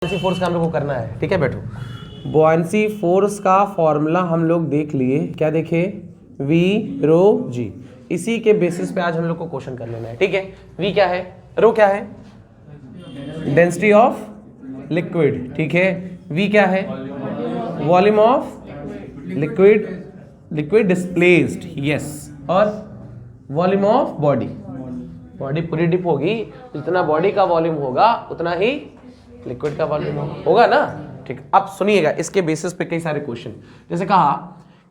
Buoyancy force का हम लोग को करना है, ठीक है। बैठो। बॉयंसी फोर्स का फॉर्मूला हम लोग देख लिए, क्या देखे? वी रो जी। इसी के बेसिस पे आज हम लोग को क्वेश्चन कर लेना है, ठीक है। वी क्या है, रो क्या है? डेंसिटी ऑफ लिक्विड, ठीक है। वी क्या है? Volume of liquid, liquid displaced, yes. और वॉल्यूम ऑफ बॉडी, बॉडी पूरी डिप होगी, जितना बॉडी का वॉल्यूम होगा उतना ही लिक्विड का वॉल्यूम होगा ना, ठीक। अब सुनिएगा, इसके बेसिस पे कई सारे क्वेश्चन, जैसे कहा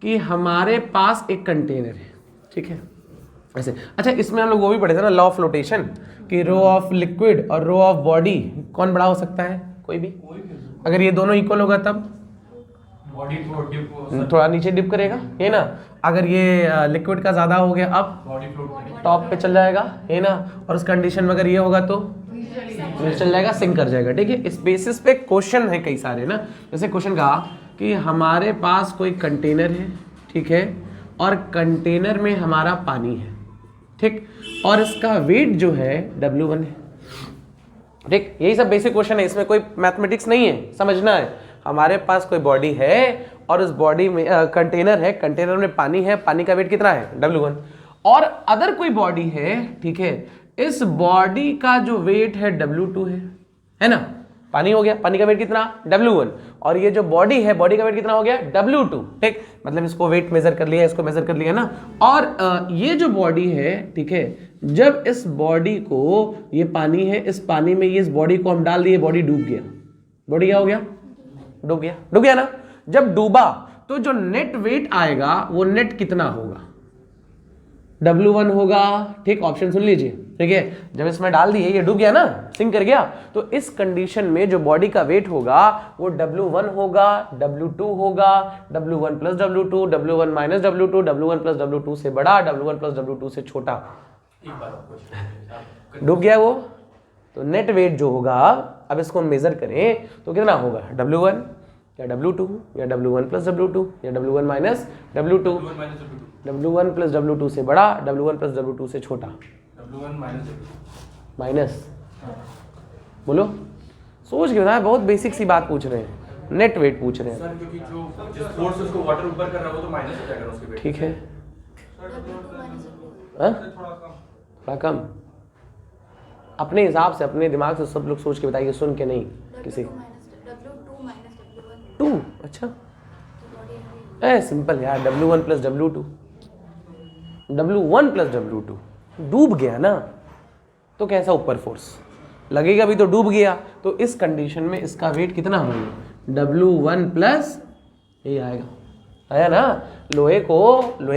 कि हमारे पास एक कंटेनर है, ठीक है, ऐसे। अच्छा, इसमें हम लोग वो भी पढ़े थे ना, लॉ ऑफ फ्लोटेशन, कि रो ऑफ लिक्विड और रो ऑफ बॉडी कौन बड़ा हो सकता है? कोई भी। अगर ये दोनों इक्वल होगा तब बॉडी थोड़ा नीचे डिप करेगा, ये ना। अगर ये लिक्विड का ज्यादा हो गया, अब बॉडी फ्लोट टॉप पे चल जाएगा, ये ना। और उस कंडीशन में अगर ये होगा तो चल जाएगा, सिंक कर जाएगा, ठीक है। इस बेसिस पे क्वेश्चन है कई सारे ना। जैसे क्वेश्चन कहा कि हमारे पास कोई कंटेनर है, ठीक है, और कंटेनर में हमारा पानी है, ठीक, और इसका वेट जो है W1 है, ठीक। यही सब बेसिक क्वेश्चन है, इसमें कोई मैथमेटिक्स नहीं है, समझना है। हमारे पास कोई बॉडी है और उस बॉडी में कंटेनर है, कंटेनर में पानी है, पानी का वेट कितना है? W1। और अदर कोई बॉडी है, ठीक है, इस बॉडी का जो वेट है W2 है ना। पानी हो गया, पानी का वेट कितना? W1। और ये जो बॉडी है, बॉडी का वेट कितना हो गया? W2, ठीक। मतलब इसको वेट मेजर कर लिया, इसको मेजर कर लिया ना। और ये जो बॉडी है, ठीक है, जब इस बॉडी को, ये पानी है, इस पानी में ये इस बॉडी को हम डाल दिए, बॉडी डूब गया। बॉडी क्या हो गया? डूब गया, डूब गया ना। जब डूबा तो जो नेट वेट आएगा वो नेट कितना होगा? W1 होगा, ठीक। ऑप्शन सुन लीजिए, ठीक है। जब इसमें डाल दिए, ये डूब गया ना, सिंक कर गया, तो इस कंडीशन में जो बॉडी का वेट होगा वो W1 होगा, W2 होगा, W1 plus W2, W1 minus W2, W1 plus W2 से बड़ा, W1 प्लस W2 से छोटा। डूब गया वो, तो नेट वेट जो होगा, अब इसको हम मेजर करें तो कितना होगा? W1 या W2 या W1 प्लस W2 या W1 minus W2, W1 plus W2 से बड़ा, W1 प्लस W2 से छोटा, W1 माइनस। बोलो, सोच के बताएं, बहुत बेसिक सी बात पूछ रहे हैं, नेट वेट पूछ रहे हैं सर, क्योंकि जो जिस फोर्स से उसको वाटर ऊपर कर रहा है वो तो माइनस हो जाएगा ना उसके वेट, ठीक है। थोड़ा कम अपने हिसाब से, अपने दिमाग से सब लोग सोच के बताइए, सुन के नहीं किसी। टू, अच्छा सिंपल यार, W1 plus W2, W1 plus W2। डूब गया ना, तो कैसा ऊपर फोर्स लगेगा भी, तो डूब गया, तो इस कंडीशन में इसका वेट कितना होगा? W1 प्लस, ये आएगा, आया ना। लोहे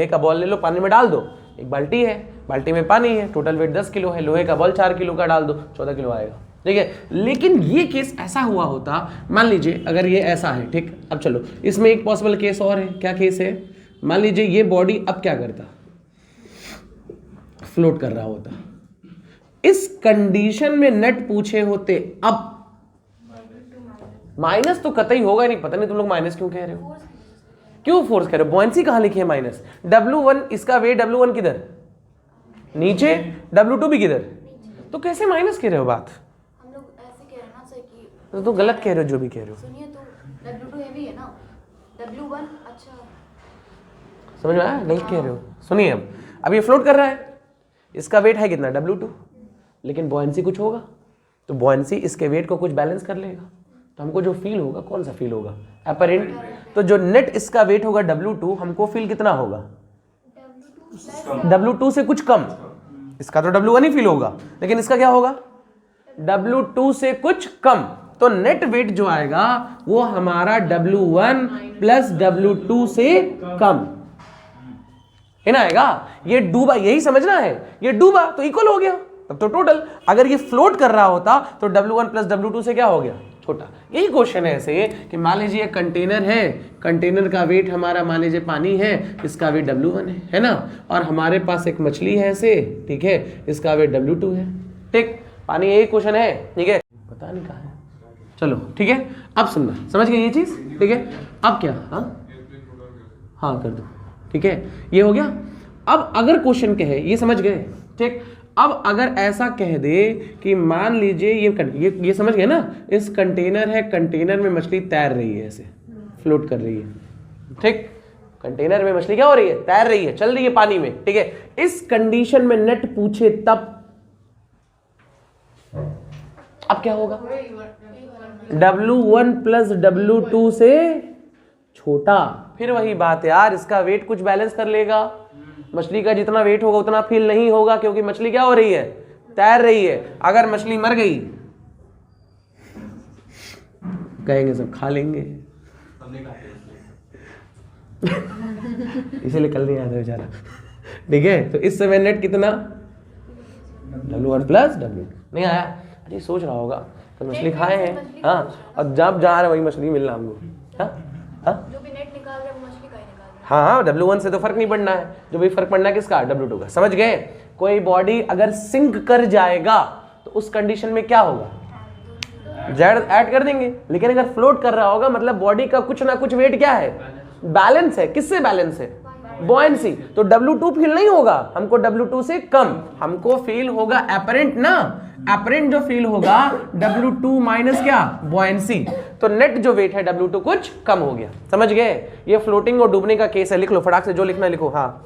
का बॉल ले लो, पानी में डाल दो, एक बाल्टी है, बाल्टी में पानी है, टोटल वेट 10 किलो है, लोहे का बॉल 4 किलो का डाल दो, 14 किलो आएगा, ठीक है। लेकिन ये केस ऐसा हुआ होता, मान लीजिए अगर ये ऐसा है, ठीक। अब चलो, इसमें एक पॉसिबल केस और है, क्या केस है? मान लीजिए ये बॉडी अब क्या करता? फ्लोट कर रहा होता। इस कंडीशन में नेट पूछे होते, अब माइनस तो कतई होगा नहीं, पता नहीं तुम लोग माइनस क्यों कह रहे हो, क्यों फोर्स कह रहे हो? बॉयंसी कहां लिखी है माइनस? W1, इसका वेट W1 किधर? नीचे, W2 भी किधर? तो कैसे माइनस कह रहे हो? बात हम लोग ऐसे कह रहे हैं ना सर कि तो गलत कह रहे हो, जो भी कह रहे हो। सुनिए, तो W2 हैवी है ना, W1 अच्छा समझ में आया? गलत कह रहे हो, सुनिए। अब ये फ्लोट कर रहा है, इसका वेट है कितना? W2, लेकिन बॉयंसी कुछ होगा, तो बॉयंसी इसके वेट को कुछ बैलेंस कर लेगा, तो हमको जो फील होगा, कौन सा फील होगा? अपरेंट। तो जो नेट इसका वेट होगा W2, हमको फील कितना होगा? W2 से कुछ कम। इसका तो W1 ही फील होगा, लेकिन इसका क्या होगा? W2 से कुछ कम। तो नेट वेट जो आएगा वो हमारा W1 प्लस W2 से कम है ना आएगा। ये डूबा, यही समझना है, ये डूबा तो इक्वल हो गया, तब तो टोटल। अगर ये फ्लोट कर रहा होता तो W1 प्लस W2 से क्या हो गया? छोटा। यही क्वेश्चन है ऐसे कि मान लीजिए कंटेनर है, कंटेनर का वेट हमारा मान लीजिए पानी है, इसका वेट W1 है ना। और हमारे पास एक मछली है ऐसे, ठीक है, इसका वेट W2 है, ठीक। पानी, यही क्वेश्चन है, ठीक है, पता नहीं कहाँ है। चलो ठीक है, अब सुनना, समझ गए ये चीज, ठीक है। अब क्या, हाँ कर दो, ठीक है, ये हो गया। अब अगर क्वेश्चन कहे, ये समझ गए, ठीक। अब अगर ऐसा कह दे कि मान लीजिए ये समझ गए ना, इस कंटेनर है, कंटेनर में मछली तैर रही है, ऐसे फ्लोट कर रही है, ठीक, कंटेनर में मछली क्या हो रही है, तैर रही है, चल रही है पानी में, ठीक है। इस कंडीशन में नेट पूछे तब अब क्या होगा, W1 प्लस W2 से छोटा। फिर वही बात है यार, इसका वेट कुछ बैलेंस कर लेगा, मछली का जितना वेट होगा उतना फील नहीं होगा, क्योंकि मछली क्या हो रही है, तैर रही है। अगर मछली मर गई कहेंगे सब खा लेंगे, इसीलिए कल नहीं आया था बेचारा, ठीक है। तो इस समय नेट कितना, W1 प्लस W2 नहीं आया। अरे सोच रहा होगा तो मछली खाए हैं, हाँ, और जब जा रहा है वही मछली मिल रहा हमको, हाँ, जो भी नेट निकाल रहे हैं वो मछली का ही निकाल रहे हैं। हाँ, W1 से तो फर्क नहीं पड़ना है, जो भी फर्क पड़ना है किसका, W2 का। समझ गए। कोई बॉडी अगर सिंक कर जाएगा तो उस कंडीशन में क्या होगा, जेड ऐड कर देंगे। लेकिन अगर फ्लोट कर रहा होगा मतलब बॉडी का कुछ ना कुछ वेट क्या है, बैलेंस है। किससे बैलेंस है, बॉयंसी। तो W2 फील नहीं होगा हमको, W2 से कम हमको फील होगा एपरेंट ना, एपरेंट जो फील होगा W2 माइनस क्या, बॉयंसी। तो नेट जो वेट है W2 कुछ कम हो गया। समझ गए। ये फ्लोटिंग और डूबने का केस है, लिख लो फटाक से, जो लिखना लिखो। हाँ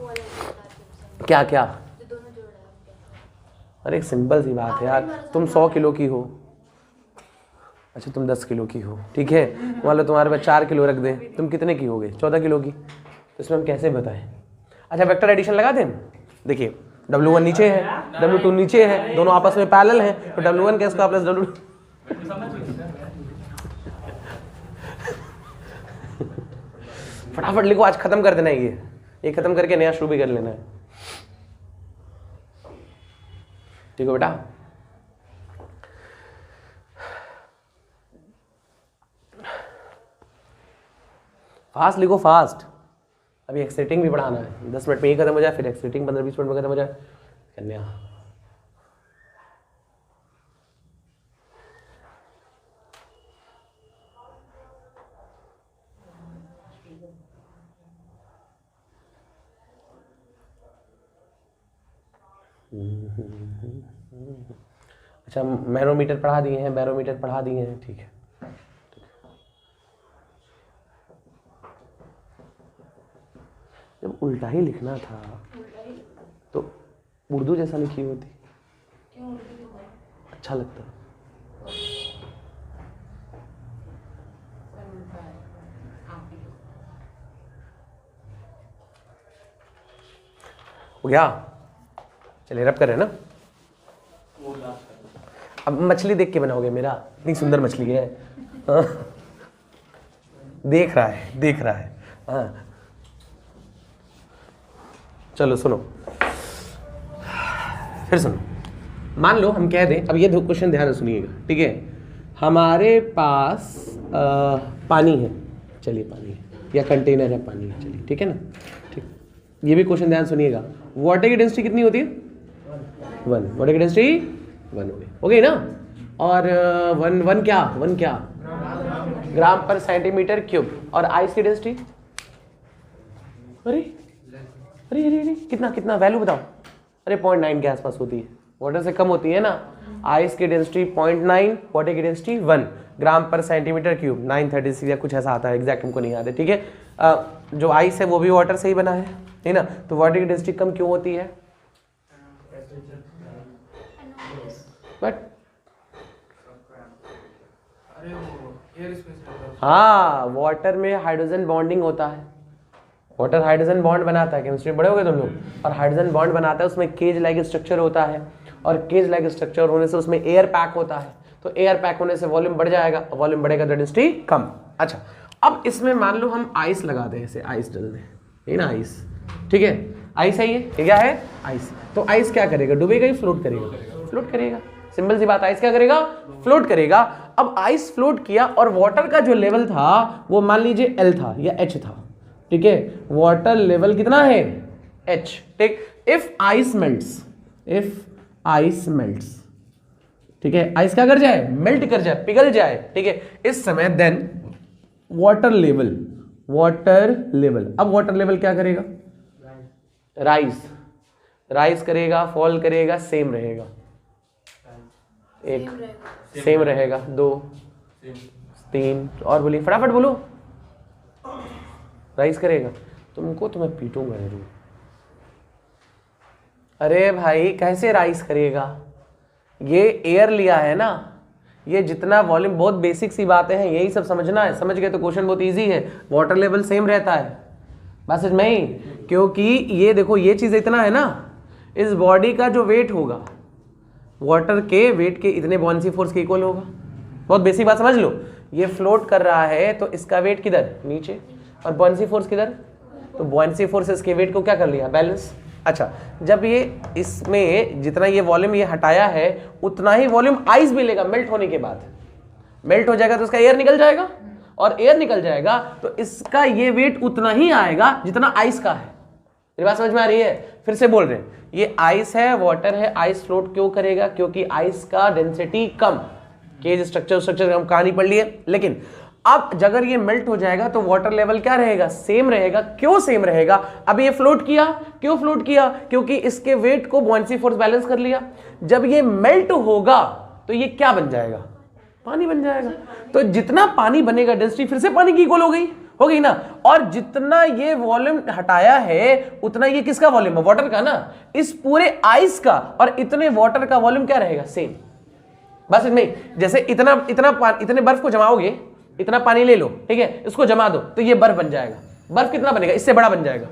क्या क्या, जो दोनों जोड़ रहे हैं। अरे सिंपल सी बात है यार, तुम 100 किलो की हो, अच्छा तुम 10 किलो की हो, ठीक है, मान लो तुम्हारे पास 4 किलो रख दें, तुम कितने की हो गए, 14 किलो की। तो इसमें हम कैसे बताएं। अच्छा वेक्टर एडिशन लगा दें। देखिए W1 नीचे है, W2 नीचे है, दोनों आपस में पैरेलल हैं, तो W1 का स्क्वायर प्लस W2 फटाफट लिखो, आज खत्म कर देना है ये खत्म करके नया शुरू भी कर लेना है, ठीक है बेटा। फास्ट लिखो फास्ट, अभी एक्सरेटिंग भी पढ़ाना है, 10 मिनट में ये खत्म हो जाए, फिर एक्सरेटिंग 15-20 मिनट में खत्म हो जाए। कन्या अच्छा मैनोमीटर पढ़ा दिए हैं, बैरोमीटर पढ़ा दिए हैं, ठीक है। जब उल्टा ही लिखना था तो उर्दू जैसा लिखी होती, अच्छा लगता। हो गया, चलिए रब कर रहे हैं ना। अब मछली देख के बनाओगे मेरा, इतनी सुंदर मछली है, हाँ? देख रहा है, हाँ। चलो सुनो, फिर सुनो। मान लो हम कह दें, अब ये दो क्वेश्चन ध्यान से सुनिएगा, ठीक है। हमारे पास पानी है, चलिए पानी है, या कंटेनर है, पानी है, चलिए ठीक है ना, ठीक। ये भी क्वेश्चन ध्यान सुनिएगा। वाटर की डेंसिटी कितनी होती है, 1। वाटर की डेंसिटी 1 हो गई ना। और वन क्या ग्राम पर सेंटीमीटर क्यूब। और आइस की डेंसिटी, अरे कितना वैल्यू बताओ। अरे 0.9 के आसपास होती है, वाटर से कम होती है ना। आइस की डेंसिटी 0.9, वाटर की डेंसिटी 1 ग्राम पर सेंटीमीटर क्यूब, 936 या कुछ ऐसा आता है, एग्जैक्ट हमको नहीं आता है, ठीक है। जो आइस है वो भी वाटर से ही बना है ना। तो वाटर की डेंसिटी कम क्यों होती है, बट हाँ, वाटर में हाइड्रोजन बॉन्डिंग होता है, वाटर हाइड्रोजन बॉन्ड बनाता है, केमिस्ट्री बड़े हो गए तुम लोग। और हाइड्रोजन बॉन्ड बनाता है, उसमें केज लाइक स्ट्रक्चर होता है, और केज लाइक स्ट्रक्चर होने से उसमें एयर पैक होता है। तो एयर पैक होने से वॉल्यूम बढ़ जाएगा, वॉल्यूम बढ़ेगा तो डेंसिटी कम। अच्छा अब इसमें मान लो हम आइस लगा दें, ऐसे आइस डल दें, ये ना आइस, ठीक है, आइस है, ये क्या है, आइस। तो आइस क्या करेगा, डूबेगा ही फ्लोट करेगा, फ्लोट करेगा, सिंपल सी बात। आइस क्या करेगा, फ्लोट करेगा। अब आइस फ्लोट किया और वाटर का जो लेवल था वो मान लीजिए L था या H था, ठीक है। वाटर लेवल कितना है, H, ठीक। इफ आइस मेल्ट्स, ठीक है, आइस क्या कर जाए, मेल्ट कर जाए, पिघल जाए, ठीक है। इस समय देन वाटर लेवल, अब वाटर लेवल क्या करेगा, राइज। राइज करेगा, फॉल करेगा, सेम रहेगा, एक सेम रहेगा, 2 3 और बोलिए फटाफट बोलो। राइज करेगा, तुमको तो मैं पीटूंगा जरूर। अरे भाई कैसे राइज करेगा, ये एयर लिया है ना, ये जितना वॉल्यूम, बहुत बेसिक सी बातें हैं, यही सब समझना है, समझ गए तो क्वेश्चन बहुत इजी है। वाटर लेवल सेम रहता है बस में ही, क्योंकि ये देखो ये चीज़ इतना है ना, इस बॉडी का जो वेट होगा वाटर के वेट के इतने बॉन्सी फोर्स के इक्वल होगा। बहुत बेसिक बात समझ लो, ये फ्लोट कर रहा है तो इसका वेट किधर, नीचे, और बॉन्सी फोर्स किधर, तो बॉन्सी फोर्स इसके वेट को क्या कर लिया, बैलेंस। अच्छा, जब ये इसमें जितना ये वॉल्यूम ये हटाया है उतना ही वॉल्यूम आइस भी लेगा, मेल्ट होने के बाद मेल्ट हो जाएगा तो इसका एयर निकल जाएगा, और एयर निकल जाएगा तो इसका ये वेट उतना ही आएगा जितना आइस का है। मेरी बात समझ में आ रही है? फिर से बोल रहे हैं, ये आइस है, वाटर है, आइस फ्लोट क्यों करेगा, क्योंकि आइस का डेंसिटी कम, केज स्ट्रक्चर हम कहानी पढ़ लिए। लेकिन अब अगर ये मेल्ट हो जाएगा तो वाटर लेवल क्या रहेगा, सेम रहेगा। क्यों सेम रहेगा, अब ये फ्लोट किया, क्यों फ्लोट किया, क्योंकि इसके वेट को बुयांसी फोर्स बैलेंस कर लिया। जब ये मेल्ट होगा तो ये क्या बन जाएगा, पानी बन जाएगा। तो जितना पानी बनेगा डेंसिटी फिर से पानी की इक्वल हो गई ना, और जितना ये वॉल्यूम हटाया है उतना ये किसका वॉल्यूम है, वाटर का ना, इस पूरे आइस का और इतने वाटर का वॉल्यूम क्या रहेगा, सेम। बस इनमें जैसे इतने बर्फ को जमाओगे, इतना पानी ले लो, ठीक है, इसको जमा दो तो ये बर्फ बन जाएगा। बर्फ कितना बनेगा, इससे बड़ा बन जाएगा,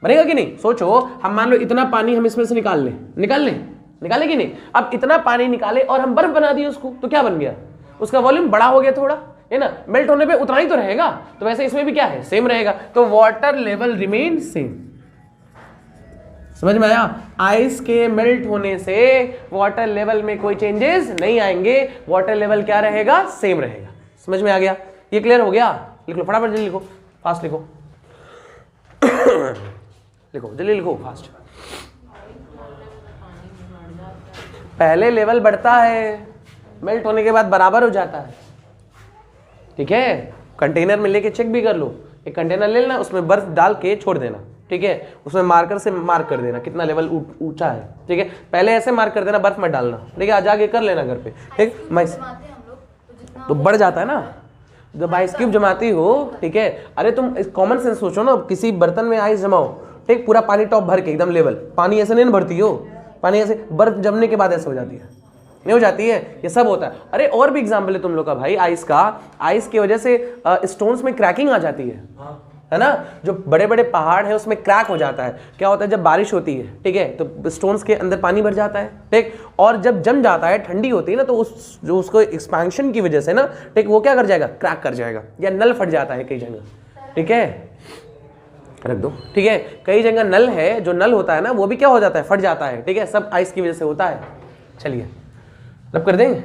बनेगा कि नहीं। सोचो, हम मान लो इतना पानी हम इसमें से निकाले कि नहीं। अब इतना पानी निकाले और हम बर्फ बना दिए उसको, तो क्या बन गया, उसका वॉल्यूम बड़ा हो गया थोड़ा, है ना, मेल्ट होने पे उतना ही तो रहेगा। तो वैसे इसमें भी क्या है, सेम रहेगा। तो वाटर लेवल रिमेन सेम। समझ में आया? आइस के मेल्ट होने से वाटर लेवल में कोई चेंजेस नहीं आएंगे, वाटर लेवल क्या रहेगा, सेम रहेगा। समझ में आ गया? ये क्लियर हो गया? लिख लो फटाफट, जल्दी लिखो, फास्ट लिखो लिखो जल्दी लिखो, फास्ट। पहले लेवल बढ़ता है, मेल्ट होने के बाद बराबर हो जाता है, ठीक है। कंटेनर में लेके चेक भी कर लो, एक कंटेनर ले लेना, उसमें बर्फ डाल के छोड़ देना, ठीक है, उसमें मार्कर से मार्क कर देना कितना लेवल ऊंचा है, ठीक है। पहले ऐसे मार्क कर देना, बर्फ मत डालना, ठीक है, आज आगे कर लेना घर पे, ठीक। मैं तो बढ़ जाता है ना जब आइस क्यूब जमाती हो, ठीक है। अरे तुम कॉमन सेंस सोचो ना, किसी बर्तन में आइस जमाओ, ठीक, पूरा पानी टॉप भर के एकदम लेवल, पानी ऐसे नहीं भरती हो, पानी ऐसे बर्फ जमने के बाद ऐसे हो जाती है, नहीं हो जाती है, ये सब होता है। अरे और भी एग्जाम्पल है तुम लोग का भाई, आइस का, आइस की वजह से स्टोन्स में क्रैकिंग आ जाती है ना, जो बड़े बड़े पहाड़ है उसमें क्रैक हो जाता है। क्या होता है, जब बारिश होती है, ठीक है, तो स्टोन्स के अंदर पानी भर जाता है, ठीक, और जब जम जाता है, ठंडी होती है ना, तो उस जो उसको एक्सपेंशन की वजह से ना, ठीक, वो क्या कर जाएगा, क्रैक कर जाएगा, या नल फट जाता है कई जगह, ठीक है, रख दो, ठीक है। कई जगह नल है, जो नल होता है ना, वो भी क्या हो जाता है, फट जाता है, ठीक है, सब आइस की वजह से होता है। चलिए रब कर देंगे,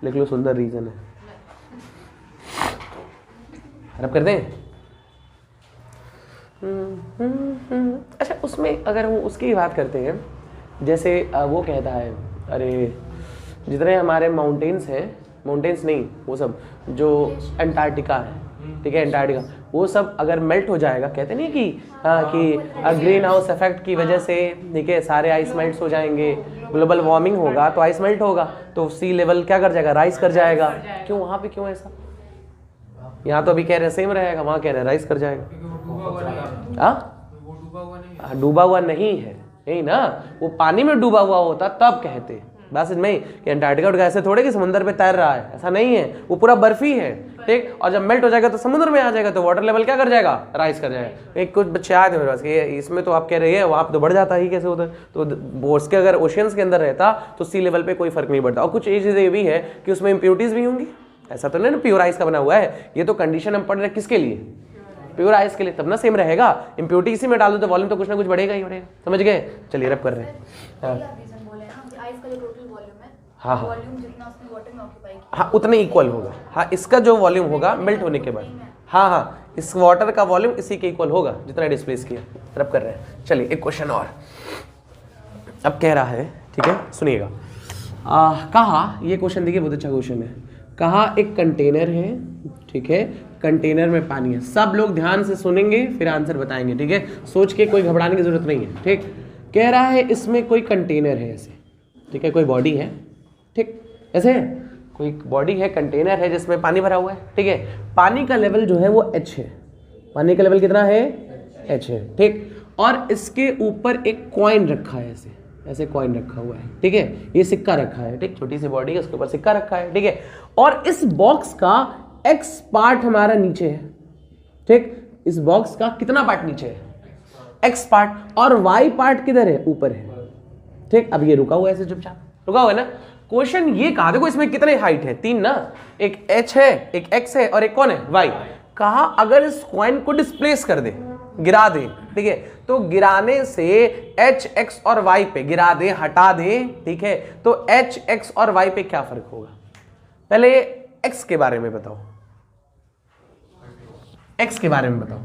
लिख लो, सुंदर रीजन है, रब कर दें। अच्छा, उसमें अगर हम उसकी बात करते हैं, जैसे वो कहता है, अरे जितने हमारे माउंटेन्स हैं, माउंटेन्स नहीं, वो सब जो अंटार्कटिका है, ठीक है, अंटार्कटिका, वो सब अगर मेल्ट हो जाएगा, कहते नहीं कि ग्रीन हाउस इफेक्ट की वजह से, ठीक है, सारे आइस मेल्ट हो जाएंगे, ग्लोबल वार्मिंग होगा तो आइस मेल्ट होगा, तो सी लेवल क्या कर जाएगा, राइज कर जाएगा। क्यों, वहाँ पे क्यों ऐसा? यहाँ तो अभी कह रहे हैं सेम रहेगा, वहाँ कह रहे हैं राइज कर जाएगा। डूबा हुआ नहीं है, नहीं ना, वो पानी में डूबा हुआ होता तब कहते, बस इनमें कि अंटार्कटिका ऐसे थोड़े कि समुद्र पे तैर रहा है, ऐसा नहीं है, वो पूरा बर्फी है, ठीक। और जब मेल्ट हो जाएगा तो समुद्र में आ जाएगा, तो वाटर लेवल क्या कर जाएगा, राइज कर जाएगा। एक कुछ बच्चे आए थे मेरे पास कि इसमें तो आप कह रहे हैं वहाँ तो बढ़ जाता ही, कैसे होता है, तो उसके अगर ओशियंस के अंदर रहता तो सी लेवल पे कोई फर्क नहीं पड़ता। और कुछ चीज़ें ये भी है कि उसमें इम्प्योरिटीज भी होंगी, ऐसा तो नहीं ना प्योर आइस का बना हुआ है, ये तो कंडीशन हम पढ़ रहे हैं किसके लिए, प्योर आइस के लिए, तब ना सेम रहेगा। इम्प्योरिटी इसी में डाल दो तो वॉल्यूम तो कुछ ना कुछ बढ़ेगा ही बढ़ेगा, समझ गए। चलिए रब कर रहे हैं, हाँ हाँ हाँ, उतने इक्वल होगा, हाँ, इसका जो वॉल्यूम होगा मेल्ट होने के बाद, हाँ हाँ, इस वाटर का वॉल्यूम इसी के इक्वल होगा जितना डिस्प्लेस किया। रब कर रहे हैं। चलिए एक क्वेश्चन और अब कह रहा है, ठीक है, सुनिएगा। कहा, ये क्वेश्चन देखिए बहुत अच्छा क्वेश्चन है। कहा एक कंटेनर है, ठीक है, कंटेनर में पानी है। सब लोग ध्यान से सुनेंगे फिर आंसर बताएंगे, ठीक है? सोच के कोई घबराने की जरूरत नहीं है, ठीक? कह रहा है इसमें कोई कंटेनर है ऐसे, ठीक है? कोई बॉडी है, ठीक? ऐसे है, कोई बॉडी है, कंटेनर है जिसमें पानी भरा हुआ है, ठीक है? पानी का लेवल जो है वो H है। पानी का लेवल कितना है? H है, ठीक? और इसके ऊपर एक कॉइन रखा है, ऐसे ऐसे कॉइन रखा हुआ है, ठीक है? ये सिक्का रखा है, ठीक? छोटी सी बॉडी है, उसके ऊपर सिक्का रखा है, ठीक है? और इस बॉक्स का X पार्ट हमारा नीचे है, ठीक? इस बॉक्स का कितना पार्ट नीचे है? X part. और Y पार्ट किधर है? ऊपर है, ठीक? अब ये रुका हुआ है ऐसे चुपचाप, रुका हुआ है ना। क्वेश्चन ये कहा, देखो इसमें कितने हाइट है? 3 ना, एक H है, एक X है और एक कौन है? Y। कहा अगर इस कॉइन को डिस्प्लेस कर दे, गिरा दे, ठीक है? तो गिराने से H, X और Y पे गिरा दे, हटा दे, ठीक है? तो H, X और Y पे क्या फर्क होगा? पहले X के बारे में बताओ, X के बारे में बताओ।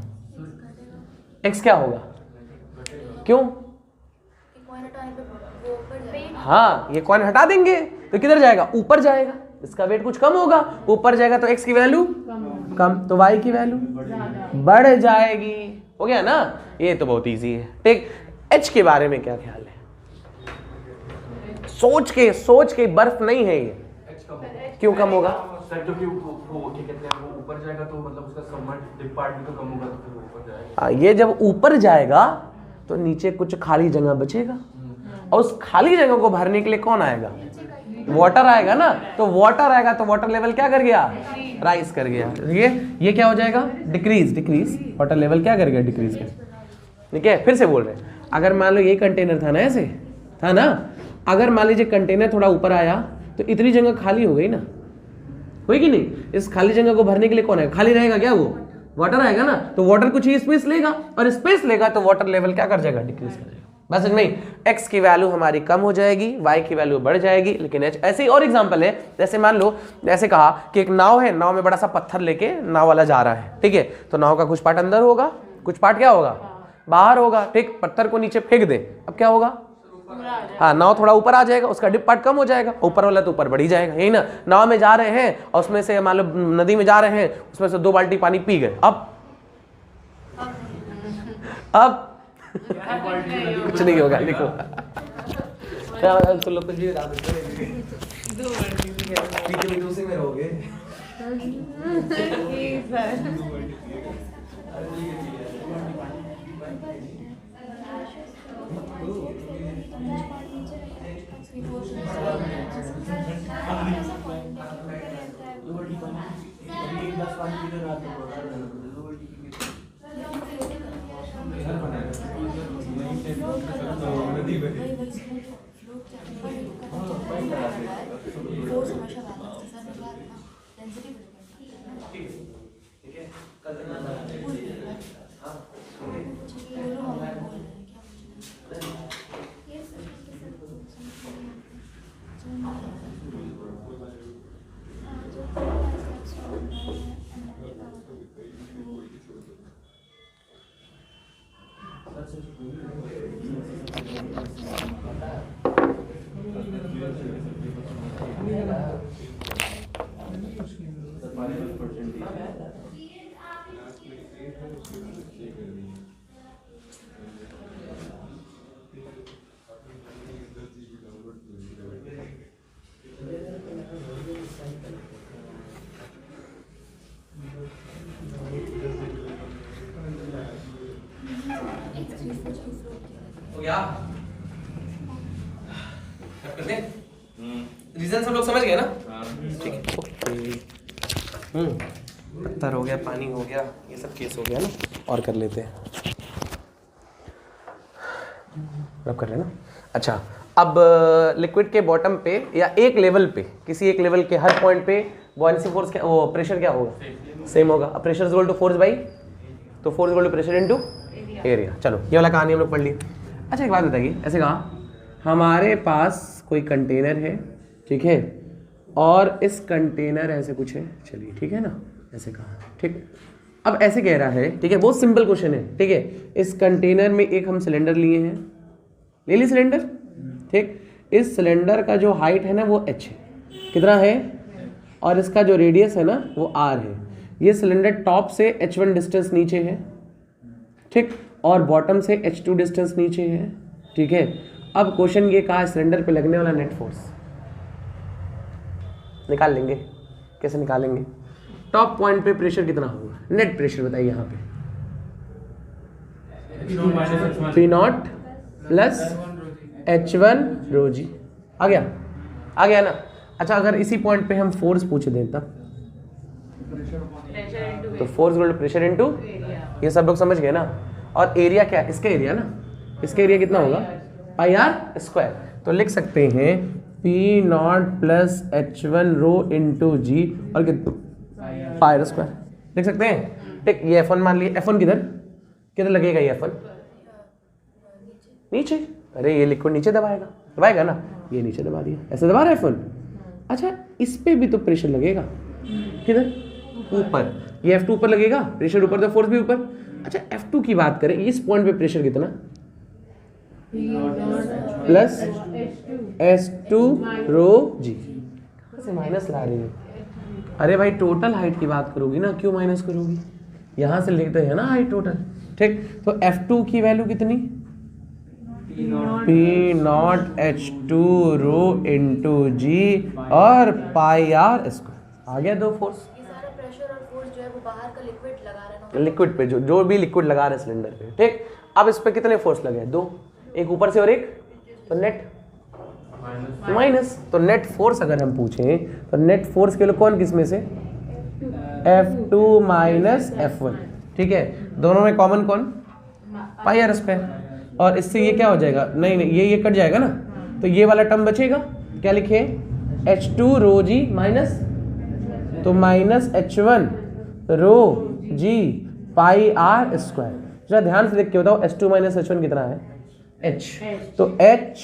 X क्या होगा? क्यों? कॉइन हटाने पे वो ऊपर जाएगा। हाँ, ये कॉइन हटा देंगे तो किधर जाएगा? ऊपर जाएगा। इसका वेट कुछ कम होगा, ऊपर जाएगा तो X की वैल्यू कम, तो Y की वैल्यू बढ़ जाएगी। हो गया ना? ये तो बहुत इजी है, ठीक? H के बारे में क्या ख्याल है? सोच के, बर्फ नहीं है ये। क्यों कम होगा? सर क्योंकि वो क्या कहते हैं, वो ऊपर जाएगा तो मतलब उसका सबमर्ज डिप पार्ट भी तो कम होगा, तो फिर वो ऊपर जाएगा। ये जब ऊपर जाएगा तो नीचे कुछ खाली जगह बचेगा, और उस खाली जगह को भरने के लिए कौन आएगा? वाटर आएगा ना। तो वाटर आएगा तो वाटर लेवल क्या कर गया? राइज कर गया। ये क्या हो जाएगा? डिक्रीज। वाटर लेवल क्या कर गया? डिक्रीज कर, ठीक है? फिर से बोल रहे हैं, अगर मान लो ये कंटेनर था ना, ऐसे था ना, अगर मान लीजिए कंटेनर थोड़ा ऊपर आया तो इतनी जगह खाली हो गई ना, हुई कि नहीं? इस खाली जगह को भरने के लिए कौन है? खाली रहेगा क्या? वो वाटर आएगा ना, तो वाटर कुछ ही स्पेस लेगा, और स्पेस लेगा तो वाटर लेवल क्या कर जाएगा? डिक्रीज कर जाएगा। बस नहीं, X की वैल्यू हमारी कम हो जाएगी, Y की वैल्यू बढ़ जाएगी, लेकिन H। ऐसे ही और एग्जांपल है, जैसे मान लो, जैसे कहा कि एक नाव है, नाव में बड़ा सा पत्थर लेके नाव वाला जा रहा है, ठीक है? तो नाव का कुछ पार्ट अंदर होगा, कुछ पार्ट क्या होगा? बाहर होगा, ठीक? पत्थर को नीचे फेंक दे, अब क्या होगा? हाँ, नाव थोड़ा ऊपर आ जाएगा, उसका डिप पार्ट कम हो जाएगा, ऊपर वाला तो ऊपर बढ़ ही जाएगा, यही ना? नाव में जा रहे हैं और उसमें से मान लो नदी में जा रहे हैं, उसमें से 2 बाल्टी पानी पी गए, अब कुछ नहीं होगा, लिखो। तो लोग कुछ भी बता देते हैं, उसी में रहोगे। हो गया? रीजन सब लोग समझ गए ना? ठीक है, ओके। पत्थर हो गया, पानी हो गया, ये सब केस हो गया ना। और कर लेते हैं, अब कर रहे हैं ना। अच्छा, अब लिक्विड के बॉटम पे या एक लेवल पे, किसी एक लेवल के हर पॉइंट पे बॉयंसी फोर्स क्या, वो प्रेशर क्या होगा? सेम होगा। अब pressure is equal to force by, तो force equal to pressure into area. चलो, ये वाला कहानी हम लोग पढ़ ली। अच्छा, एक बात बताइए, ऐसे कहा हमारे पास कोई कंटेनर है, ठीक है, और इस कंटेनर ऐसे कुछ है, चलिए ठीक है ना, ऐसे कहा, ठीक। अब ऐसे कह रहा है, ठीक है, बहुत सिंपल क्वेश्चन है, ठीक है। इस कंटेनर में एक हम सिलेंडर लिए हैं, ले ली सिलेंडर, ठीक। इस सिलेंडर का जो हाइट है ना वो h है, कितना है, और इसका जो रेडियस है ना वो r है। ये सिलेंडर टॉप से H1 डिस्टेंस नीचे है, ठीक, और बॉटम से H2 डिस्टेंस नीचे है, ठीक है। अब क्वेश्चन ये कहा सिलेंडर पे लगने वाला नेट फोर्स निकाल लेंगे। कैसे निकालेंगे? टॉप पॉइंट पे प्रेशर कितना होगा, नेट प्रेशर बताइए यहाँ पे, P0 प्लस H1 रो जी। आ गया ना। अच्छा, अगर इसी पॉइंट पे हम फोर्स पूछ दें तब तो force equal to pressure into, ये सब लोग समझ गए ना। और एरिया क्या है? इसका एरिया ना, इसका एरिया कितना होगा? पाई आर स्क्वायर। तो लिख सकते हैं P0 प्लस H1 रो इंटू जी और कितना? पाई आर स्क्वायर लिख सकते हैं, ठीक। ये F1 मान लिए। F1 किधर लगेगा? ये F1 नीचे। अरे ये लिक्विड नीचे दबाएगा ना, ये नीचे दबा दिया, ऐसे दबा रहा है F1। अच्छा, इस पे भी तो प्रेशर लगेगा, किधर? ऊपर। ये F2 ऊपर लगेगा, प्रेशर ऊपर तो फोर्स भी ऊपर। अच्छा, F2 की बात करें, इस पॉइंट पे प्रेशर कितना? प्लस H2 रो जी। से माइनस ला रही है। अरे भाई टोटल हाइट की बात करोगी ना, क्यों माइनस करोगी? यहाँ से लिखते हैं ना हाइट टोटल, ठीक। तो F2 की वैल्यू कितनी? P0 H2 रो इंटू जी और पाई आर स्क्वायर। आ गया दो फोर्स। ये सारा प्रेशर और फोर्स जो है वो बाहर का लिक्विड लगा रहा है ना, लिक्विड पे जो भी लिक्विड लगा रहे सिलेंडर पे, ठीक। अब इस पे कितने फोर्स लगे? दो, एक ऊपर से और एक, तो नेट माइनस। तो नेट फोर्स अगर हम पूछें तो नेट फोर्स के लिए कौन किस में से? F2 माइनस F1, ठीक है। दोनों में कॉमन कौन? पाई आर स्क्वायर। और इससे ये क्या हो जाएगा? नहीं, ये कट जाएगा ना, तो ये वाला टर्म बचेगा। क्या लिखे? H2 रो जी माइनस, तो minus H1 rho G pi are square. जरा ध्यान से देख के बताओ, H2 माइनस H1 कितना है? H। तो H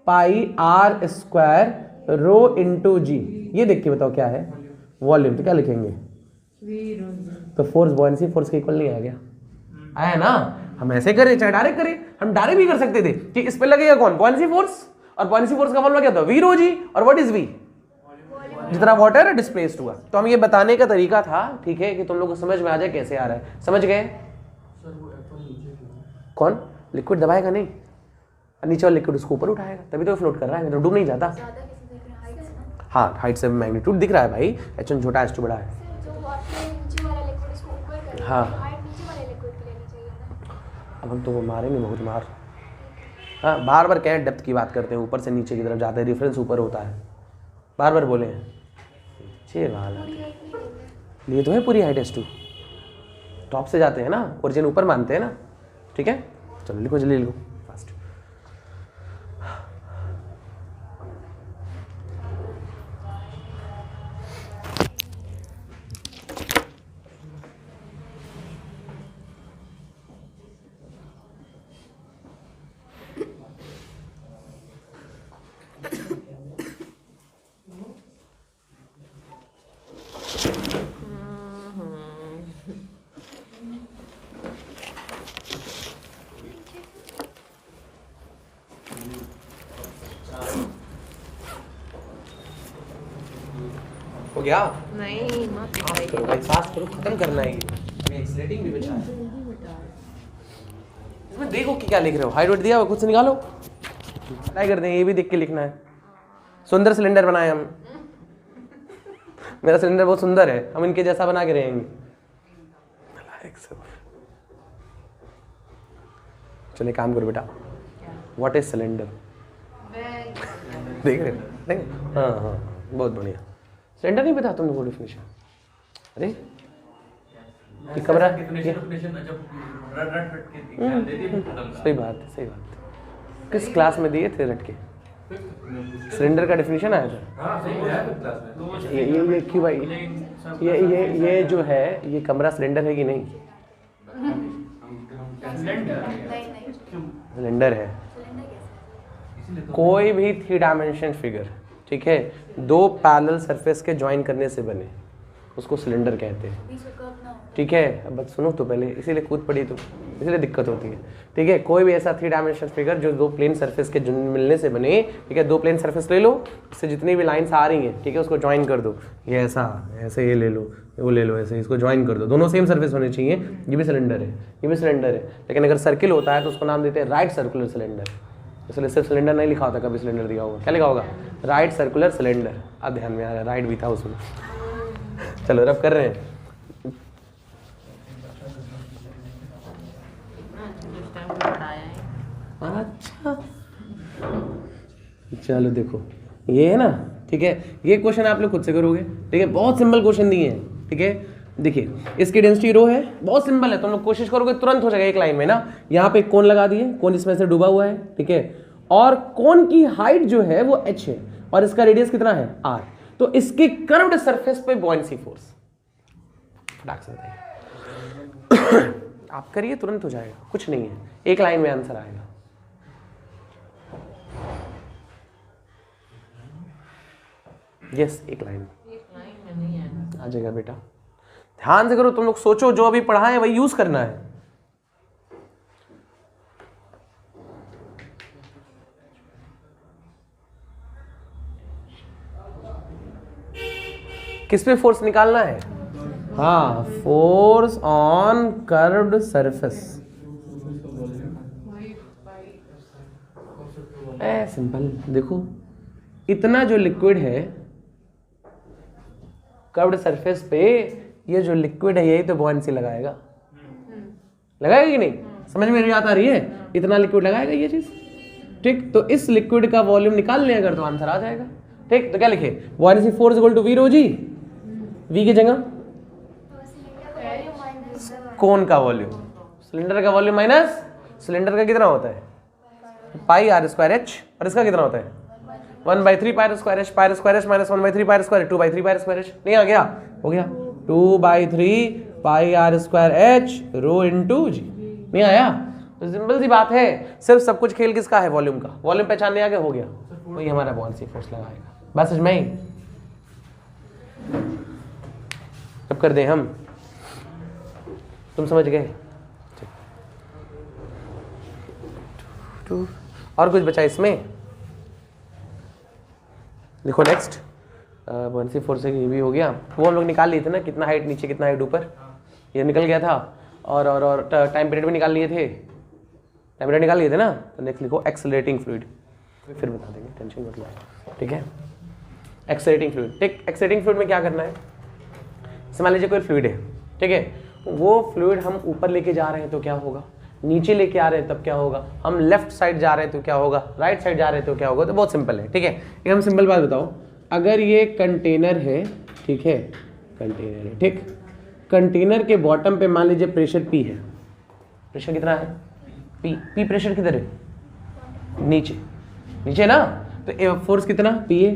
pi are square rho into g, ये देख के बताओ क्या है? वॉल्यूम। तो क्या लिखेंगे? तो फोर्स बॉयंसी फोर्स के इक्वल नहीं आ गया? आया ना। हम ऐसे करें चाहे डायरेक्ट करें, हम डायरेक्ट भी कर सकते थे कि इस पे लगेगा कौन? Buoyancy force. और बॉयंसी फोर्स का फॉर्मूला क्या था? वी रो जी। और व्हाट इज वी? जितना वाटर डिस्प्लेस्ड हुआ। तो हम ये बताने का तरीका था, ठीक है, कि तुम लोग को समझ में आ जाए कैसे आ रहा है। समझ गए? कौन? लिक्विड दबाएगा नहीं, नीचे वाला लिक्विड उसको ऊपर उठाएगा, तभी तो फ्लोट कर रहा है, तो डूब नहीं जाता। ज्यादा किसी देख रहे हैं हाइट से ना, हाँ, हाइट से मैग्नीट्यूड दिख रहा है भाई। H1 छोटा H2 बड़ा है। जो वाटर नीचे वाला लिक्विड इसको ऊपर कर रहा है, हाँ। तो हाइट नीचे वाले लिक्विड की लेनी चाहिए ना। अब हम तो मारेंगे बहुत मार। हाँ, बार बार क्या डेप्थ की बात करते हैं, ऊपर से नीचे की तरफ जाते हैं, रेफरेंस ऊपर होता है, बार बार बोले हैं। नीचे वाला लिए तो है पूरी हाइट H2, टॉप से जाते हैं ना, ओरिजिन ऊपर मानते हैं ना, ठीक है। चलो लिखो, जल्दी लिखो फास्ट। हो गया? नहीं मत हाँ, करो भाई, सांस करो, खत्म करना है ये। अभी एक्सलेटिंग भी बचा है। इसमें देखो कि क्या लिख रहे हो, हाइट वेट दिया हुआ, खुद से निकालो, ट्राई करते हैं। ये भी देख के लिखना है। सुंदर सिलेंडर बनाए हम, मेरा सिलेंडर बहुत सुंदर है, हम इनके जैसा बना के रहेंगे। चलिए काम करो बेटा। What is cylinder? देख रहे हो? देख, हाँ हाँ, बहुत बढ़िया। सिलेंडर नहीं पता तुम लोगों को डेफिनेशन? अरे ये कमरा, सही बात है, सही बात है। किस क्लास में दिए थे रट के? सिलेंडर का डेफिनेशन आया था। ये क्यों भाई? ये जो है, ये कमरा सिलेंडर है कि नहीं? सिलेंडर है। कोई भी 3 डायमेंशन फिगर, ठीक है, 2 पैरेलल सरफेस के ज्वाइन करने से बने, उसको सिलेंडर कहते हैं। बीच में कर्व ना हो। ठीक है, अब बात सुनो तो पहले, इसीलिए कूद पड़ी तो, इसीलिए दिक्कत होती है। ठीक है, कोई भी ऐसा 3 डायमेंशनल फिगर जो 2 प्लेन सरफेस के मिलने से बने, ठीक है, 2 प्लेन सरफेस ले लो, इससे जितनी भी लाइंस आ रही हैं, ठीक है, उसको ज्वाइन कर दो। ये ऐसा, ऐसे ये ले लो, वो ले लो, ऐसे इसको ज्वाइन कर दो, दोनों सेम सरफेस होने चाहिए। ये भी सिलेंडर है, ये भी सिलेंडर है, लेकिन अगर सर्किल होता है तो उसको नाम देते हैं राइट सर्कुलर सिलेंडर। इसलिए सिर्फ सिलेंडर नहीं लिखा होता, कभी सिलेंडर दिया होगा, क्या लिखा होगा? Right circular cylinder. अब ध्यान में आ रहा है, राइट भी था उसमें। चलो रब कर रहे हैं। अच्छा, चलो देखो, ये है ना, ठीक है, ये क्वेश्चन आप लोग खुद से करोगे। ठीक है, बहुत सिंपल क्वेश्चन दिए हैं। ठीक है, देखिए इसकी डेंसिटी रो है, बहुत सिंपल है, तुम लोग कोशिश करोगे तुरंत हो जाएगा एक लाइन में ना। यहाँ पे कोन लगा दिए, कोन इसमें से डूबा हुआ है, ठीक है, और कोन की हाइट जो है वो h है और इसका रेडियस कितना है r। तो इसके कर्व्ड सरफेस पे बॉयंसी फोर्स, फटाक से बताइए। आप करिए, तुरंत हो जाएगा, कुछ नहीं है, एक लाइन में आंसर आएगा। यस, एक लाइन में नहीं है, आ जाएगा बेटा। ध्यान से करो, तुम लोग सोचो, जो अभी पढ़ा है वही यूज करना है। किस पे फोर्स निकालना है? हाँ, force on curved surface. Simple, देखो इतना जो लिक्विड है कर्व्ड सरफेस पे, ये जो लिक्विड है यही तो बॉयंसी लगाएगा, लगाएगा कि नहीं? समझ में बात आ रही है? इतना लिक्विड लगाएगा ये चीज। ठीक, तो इस लिक्विड का वॉल्यूम निकाल लें अगर तो आंसर आ जाएगा। ठीक, तो क्या लिखे? Buoyancy force equal to V rho G, V की जगह कोन का वॉल्यूम, सिलेंडर का वॉल्यूम माइनस सिलेंडर का कितना होता है? पाई r स्क्वायर h, और इसका कितना होता है? 1/3 pi square h, pi square h minus 1/3 pi square, 2/3 pi square h। नहीं आ गया? हो गया 2/3 पाई r स्क्वायर h रो इनटू जी। नहीं आया? तो सिंपल सी बात है, सिर्फ सब कुछ खेल किसका है? वॉल्यूम का। वॉल्यूम पहचानने आ गया, हो गया, वही हमारा बॉयंसी फोर्स लगाएगा। बस समझ में ही, अब कर दें हम, तुम समझ गए? और कुछ बचा इसमें? देखो नेक्स्ट, बॉयंसी फोर्स से ये भी हो गया। वो हम लोग निकाल लिए थे ना, कितना हाइट नीचे कितना हाइट ऊपर, ये निकल गया था। और टाइम पीरियड भी निकाल लिए थे, टाइम पीरियड निकाल लिए थे ना। तो नेक्स्ट लिखो एक्सेलरेटिंग फ्लूइड, फिर बता देंगे, टेंशन मत लो। ठीक है, एक्सेलरेटिंग फ्लूइड। ठीक, एक्सेलरेटिंग फ्लूइड में क्या करना है? मान लीजिए कोई फ्लूइड है, ठीक है, वो फ्लूइड हम ऊपर लेके जा रहे हैं तो क्या होगा, नीचे लेके आ रहे हैं तब क्या होगा, हम लेफ्ट साइड जा रहे हैं तो क्या होगा, राइट साइड जा रहे हैं तो क्या होगा। तो बहुत सिंपल है। ठीक है, एक हम सिंपल बात बताओ, अगर ये कंटेनर है, ठीक है, कंटेनर है, ठीक, कंटेनर के बॉटम पे मान लीजिए प्रेशर P है। प्रेशर कितना है? P प्रेशर किधर है? नीचे, नीचे ना, तो फोर्स कितना? P है।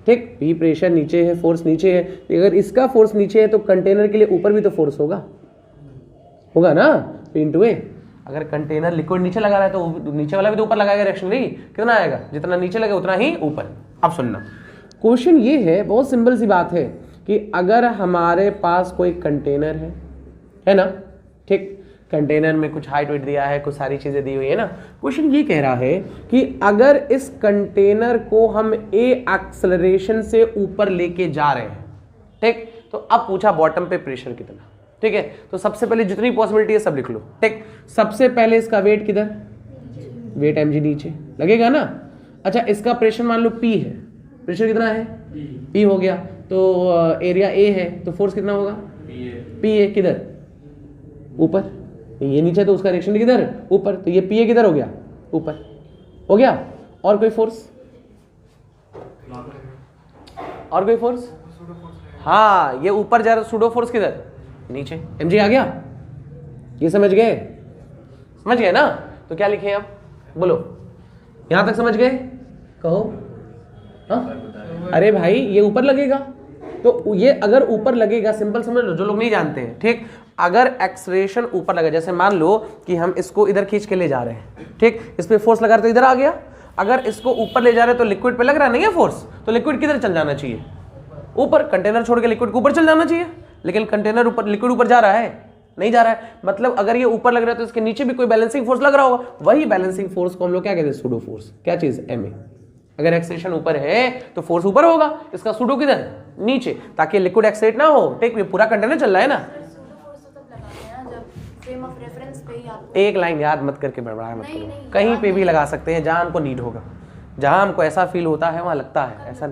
ठीक, P प्रेशर नीचे है, फोर्स नीचे है। अगर इसका फोर्स नीचे है तो कंटेनर के लिए ऊपर भी तो फोर्स होगा, होगा ना, P × A। अगर कंटेनर लिक्विड नीचे लगा रहा है तो नीचे वाला भी तो ऊपर लगाएगा, रिएक्शनरी कितना आएगा? जितना नीचे लगे उतना ही ऊपर। अब सुनना, क्वेश्चन ये है, बहुत सिंपल सी बात है कि अगर हमारे पास कोई कंटेनर है ना, ठीक, कंटेनर में कुछ हाइट वेट दिया है, कुछ सारी चीजें दी हुई है ना। क्वेश्चन ये कह रहा है कि अगर इस कंटेनर को हम a एक्सेलरेशन से ऊपर लेके जा रहे हैं, ठीक, तो अब पूछा बॉटम पे प्रेशर कितना। ठीक है, तो सबसे पहले जितनी पॉसिबिलिटी है सब लिख लो। ठीक, सबसे पहले इसका वेट किधर? वेट mg नीचे लगेगा ना। अच्छा, इसका प्रेशर मान लो P है, प्रेशर कितना है? P हो गया, तो एरिया A है, तो फोर्स कितना होगा? P है, किधर? ऊपर। ये नीचे तो उसका रिएक्शन किधर? ऊपर, तो ये P किधर हो गया? ऊपर हो गया। और कोई फोर्स? और कोई फोर्स? हाँ, ये ऊपर जा रहा, सूडो फोर्स किधर? नीचे, mg आ गया। ये समझ गए? समझ गए ना? तो क्या लिखें अब? बोलो, यहां तक समझ गए? कहो। हाँ? अरे भाई, ये ऊपर लगेगा, तो ये अगर ऊपर लगेगा, सिंपल समझ लो, जो लोग नहीं जानते हैं, ठीक, अगर एक्सलेरेशन ऊपर लगा, जैसे मान लो कि हम इसको इधर खींच के ले जा रहे हैं, ठीक, इस पे फोर्स लगा रहे तो इधर आ गया। अगर इसको ऊपर ले जा रहे हैं तो लिक्विड पे लग रहा नहीं है फोर्स, तो लिक्विड किधर चल जाना चाहिए? ऊपर, कंटेनर छोड़ के लिक्विड को ऊपर चल जाना चाहिए, लेकिन कंटेनर ऊपर, लिक्विड ऊपर जा रहा है, नहीं जा रहा है। मतलब अगर ये ऊपर लग रहा है तो इसके नीचे भी कोई बैलेंसिंग फोर्स लग रहा होगा, वही बैलेंसिंग फोर्स को हम लोग क्या कहते हैं, सूडो फोर्स। क्या चीज, एमए। अगर एक्सेलेरेशन ऊपर है तो फोर्स ऊपर होगा, इसका सूडो किधर, नीचे, ताकि लिक्विड एक्सेलरेट ना हो। टेक, पूरा कंटेनर चल रहा है ना। सूडो फोर्स तो तब लगाते हैं ना जब फ्रेम ऑफ रेफरेंस पे ही आप एक लाइन याद मत करके बड़बड़ा मत नहीं, करो, नहीं, कहीं याद पे भी नहीं। लगा सकते हैं जहां हमको नीड होगा, जहां हमको ऐसा फील होता है वहां लगता है, ऐसा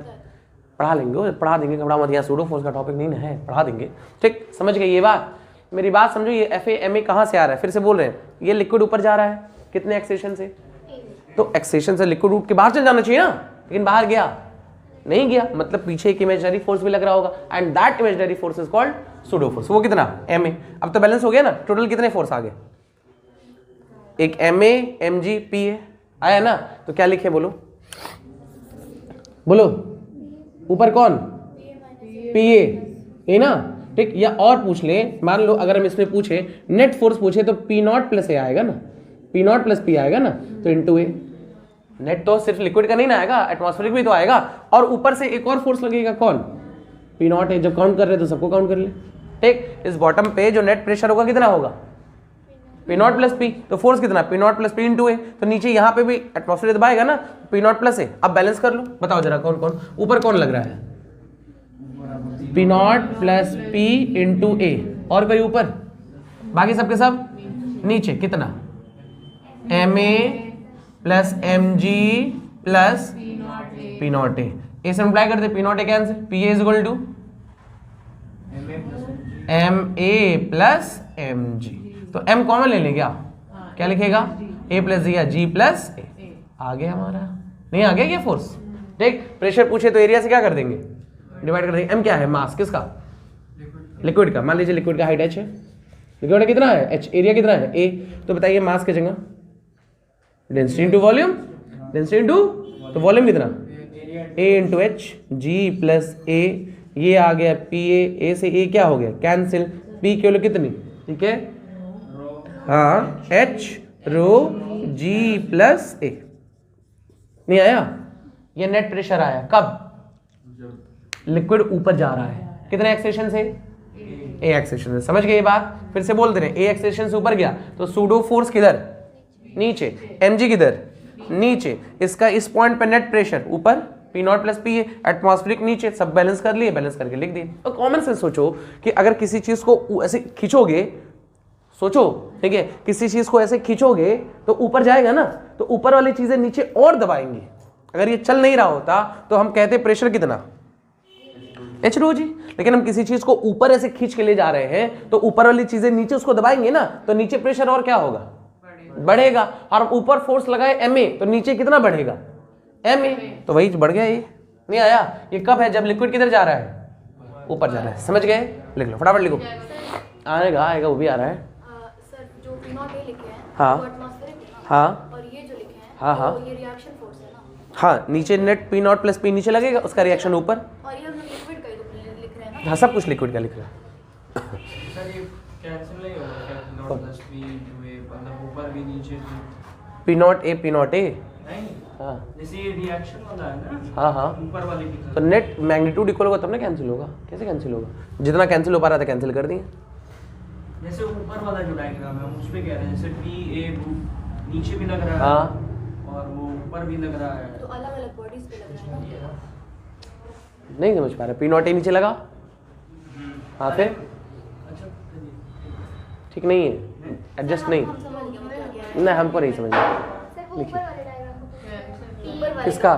पढ़ा लेंगे, पढ़ा देंगे, घबरा मत। यहाँ सूडो फोर्स का टॉपिक नहीं है, पढ़ा देंगे। ठीक, समझ गए ये बात, मेरी बात समझो। ये एफ ए एम ए कहाँ से आ रहा है, फिर से बोल रहे हैं, ये लिक्विड ऊपर जा रहा है कितने एक्सेलेरेशन से, तो एक्सेलेरेशन से लिक्विड उठ के बाहर चल जाना चाहिए ना, लेकिन बाहर गया नहीं गया, मतलब पीछे एक इमेजिनरी फोर्स भी लग रहा होगा, and that imaginary force is called pseudo force. वो कितना, एम ए। अब तो बैलेंस हो गया ना, टोटल कितने फोर्स आ गए, एक M A, M G, P A आया ना, तो क्या लिखे बोलो, बोलो, ऊपर कौन, पी ए ना। ठीक, या और पूछ ले, मान लो अगर हम इसमें पूछे नेट फोर्स पूछे तो पी नॉट प्लस ए आएगा ना, पी नॉट प्लस पी आएगा ना, तो इंटू ए। नेट तो सिर्फ लिक्विड का नहीं ना आएगा, एटमॉस्फेरिक भी तो आएगा, और ऊपर से एक और फोर्स लगेगा, कौन, पी नॉट है। जब काउंट कर रहे तो सबको काउंट कर ले। ठीक, इस बॉटम पे जो नेट प्रेशर होगा कितना होगा, पी नॉट प्लस पी, तो फोर्स कितना, P naught plus P into A, तो नीचे यहाँ पे भी एटमॉस्फेयर दबाएगा ना, पी नॉट प्लस ए। अब बैलेंस कर लो, बताओ जरा कौन कौन ऊपर कौन लग रहा है, P naught plus P into A, और कोई ऊपर, बाकी सबके सब नीचे, कितना, M A plus M G plus P naught A से मल्टीप्लाई कर दे, P naught A cancel, P A is equal to M A plus M G, तो एम कॉमन ले लें क्या लिखेगा, ए प्लस जी या जी प्लस ए, आ गया हमारा, नहीं आ गया क्या फोर्स। ठीक, प्रेशर पूछे तो एरिया से क्या कर देंगे, डिवाइड कर देंगे। एम क्या है, मास किसका, लिक्विड का। मान लीजिए लिक्विड का हाइट एच है, लिक्विड का कितना है एच, एरिया कितना है ए, तो बताइए मास की जगह density into volume, density into, तो वॉल्यूम कितना, ए इंटू एच, जी प्लस ए, ये आ गया पी ए से ए क्या हो गया कैंसिल, पी के लिए कितनी, ठीक है, हाँ एच रो जी प्लस ए, नहीं आया, ये नेट प्रेशर आया कब, लिक्विड ऊपर जा रहा है, कितने एक्सेलेरेशन से, ए एक्सेलेरेशन से। समझ गए ये बात, फिर से बोल दे रहे हैं, ए एक्सेलेरेशन से ऊपर गया तो सूडो फोर्स किधर, नीचे, mg किधर, नीचे, इसका इस पॉइंट पे नेट प्रेशर ऊपर, P naught plus P, atmospheric नीचे, सब बैलेंस कर लिए, बैलेंस करके लिख दिए। तो कॉमन सेंस सोचो कि अगर किसी चीज को ऐसे खींचोगे, सोचो ठीक है, किसी चीज को ऐसे खींचोगे तो ऊपर जाएगा ना, तो ऊपर वाली चीजें नीचे और दबाएंगी। अगर ये चल नहीं रहा होता तो हम कहते प्रेशर कितना, एच रो जी, लेकिन हम किसी चीज को ऊपर ऐसे खींच के ले जा रहे हैं तो ऊपर वाली चीजें नीचे उसको दबाएंगे ना, तो नीचे प्रेशर और क्या होगा, बढ़ेगा। और ऊपर फोर्स लगाए एम ए, तो नीचे कितना बढ़ेगा, एम ए, तो वही बढ़ गया। ये नहीं आया, ये कब है, जब लिक्विड किधर जा रहा है, ऊपर जा रहा है। समझ गए, लिख लो फटाफट लिखो, आएगा वो भी आ रहा है। सर जो पी नॉट ए लिखे हैं हाँ। वो एटमॉस्फेरिक है ना, हाँ और ये जो लिखे हैं हाँ तो ये रिएक्शन फोर्स है ना, हाँ, नीचे net P naught plus P नीचे लगेगा, उसका रिएक्शन ऊपर, और ये हम लोग लिक्विड का ही तो लिख रहे हैं ना। हाँ सब कुछ लिक्विड का लिख रहा है। सर ये कैंसिल नहीं होगा क्या, नॉट प्लस पी इंटू ए, मतलब ऊपर भी नीचे भी, पी नॉट ए, पी नॉट ए, नहीं हाँ जैसे ये रिएक्शन वाला है ना, हाँ हाँ, ऊपर वाले की तो नेट मैग्नीट्यूड इक्वल होगा तब ना कैंसिल होगा। कैसे कैंसिल होगा, जितना कैंसिल हो पा रहा था कैंसिल कर दिए। जैसे ऊपर वाला जो डायग्राम है हम उस पे कह रहे हैं, जैसे पी ए नीचे भी लग रहा है हाँ, और वो ऊपर भी लग रहा है, तो अलग अलग बॉडीज पे लग रहा है ना। नहीं समझ पा रहे, पी नॉट ए नीचे लगा, हाँ फिर अच्छा ठीक नहीं है, एडजस्ट नहीं, हम समझ गए वो क्या कह रहे नहीं हमको नहीं समझ में। हैं। सर वो ऊपर वाले डायग्राम को ऊपर वाले किसका,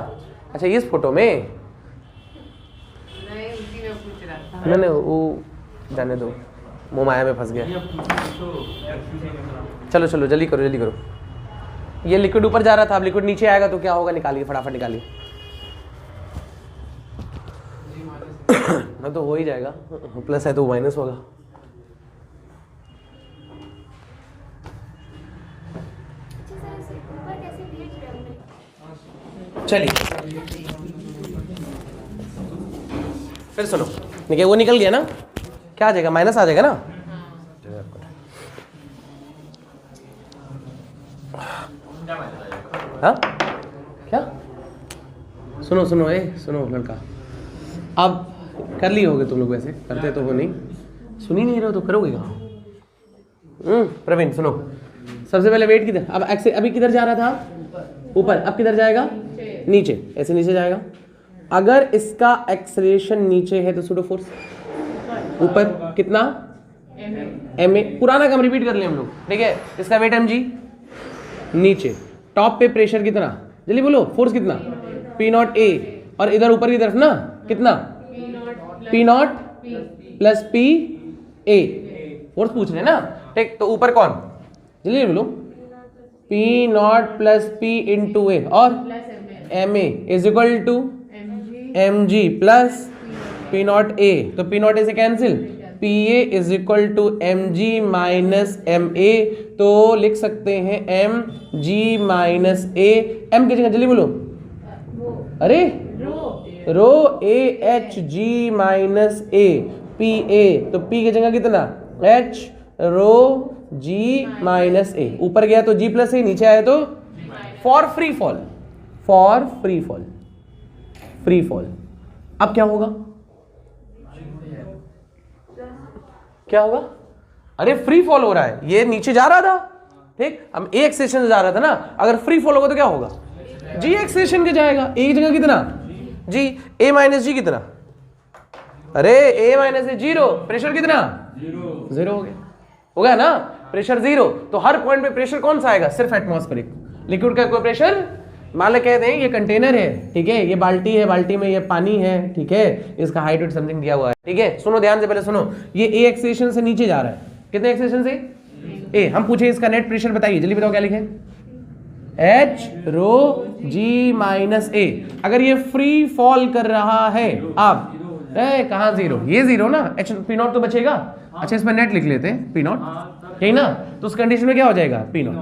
अच्छा इस फोटो में, नहीं उसी में पूछ रहा था। मैंने वो जाने दो, मुँह माया में फंस गया। ये तो कंफ्यूज नहीं करना। चलो चलो जल्दी करो जल्दी करो, ये लिक्विड ऊपर जा रहा था, अब लिक्विड नीचे आएगा तो क्या होगा, निकालिए फटाफट निकालिए। ना तो हो ही जाएगा, प्लस है तो माइनस होगा। अच्छा सर इसे ऊपर कैसे भेज रहे हैं। चलिए फिर सुनो, देखिए वो निकल गया ना, क्या आ जाएगा, माइनस आ जाएगा ना। हाँ क्या, सुनो सुनो ए सुनो लड़का, अब कर लिए होगे तुम लोग, वैसे करते तो हो नहीं, सुन ही नहीं रहे हो तो करोगे कहाँ? प्रवीण सुनो, सबसे पहले वेट किधर, अब अभी किधर जा रहा था? ऊपर, अब किधर जाएगा? नीचे, ऐसे नीचे जाएगा। अगर इसका एक्सेलरेशन नीचे है तो सूडो फोर्स ऊपर कितना? ma। पुराना काम रिपीट कर ले हम लोग, ठीक है। इसका वेट mg, नीचे टॉप पे प्रेशर कितना, जल्दी बोलो, फोर्स कितना? P0 A, और इधर ऊपर की तरफ ना कितना? P0 plus P A, force पूछ रहे ना, ठीक। तो ऊपर कौन, जल्दी बोलो, P0 plus P into A और ma is equal to mg plus P0 A, तो P0 A से cancel, PA is equal to mg minus ma, तो लिख सकते हैं mg माइनस a, m की जगह जल्दी बोलो, अरे rho a h g minus a pa, तो p की जगह कितना? h rho g minus a, ऊपर गया तो g प्लस a, नीचे आया तो for free fall, for free fall, free fall. अब क्या होगा, क्या होगा? अरे फ्री फॉल हो रहा है, ये नीचे जा रहा था, ठीक, हम ए एक्सेशन से जा रहा था ना, अगर फ्री फॉल होगा तो क्या होगा? जी एक्सेशन के जाएगा, ए की जगह कितना? जी, ए माइनस जी कितना? अरे ए माइनस ए जीरो, प्रेशर कितना? जीरो हो गया ना, प्रेशर जीरो। तो हर पॉइंट पे प्रेशर कौन सा आएगा? सिर्फ एटमॉस्फेरिक। लिक्विड का कोई प्रेशर, मान लो कहते हैं ये कंटेनर है, ठीक है, ये बाल्टी है, बाल्टी में ये पानी है, ठीक है, इसका हाइट वेट समथिंग दिया हुआ है, ठीक है। सुनो ध्यान से, पहले सुनो, ये ए एक्सेशन से नीचे जा रहा है, कितने एक्सेशन से? ए। हम पूछे इसका नेट प्रेशर बताइए, जल्दी बताओ क्या लिखे? एच रो जी माइनस ए। अगर ये फ्री फॉल कर रहा है, आप कहाँ जीरो, ये जीरो ना, एच P0 तो बचेगा। अच्छा, इसमें नेट लिख लेते हैं, P0, यही ना, तो उस कंडीशन में क्या हो जाएगा? P0,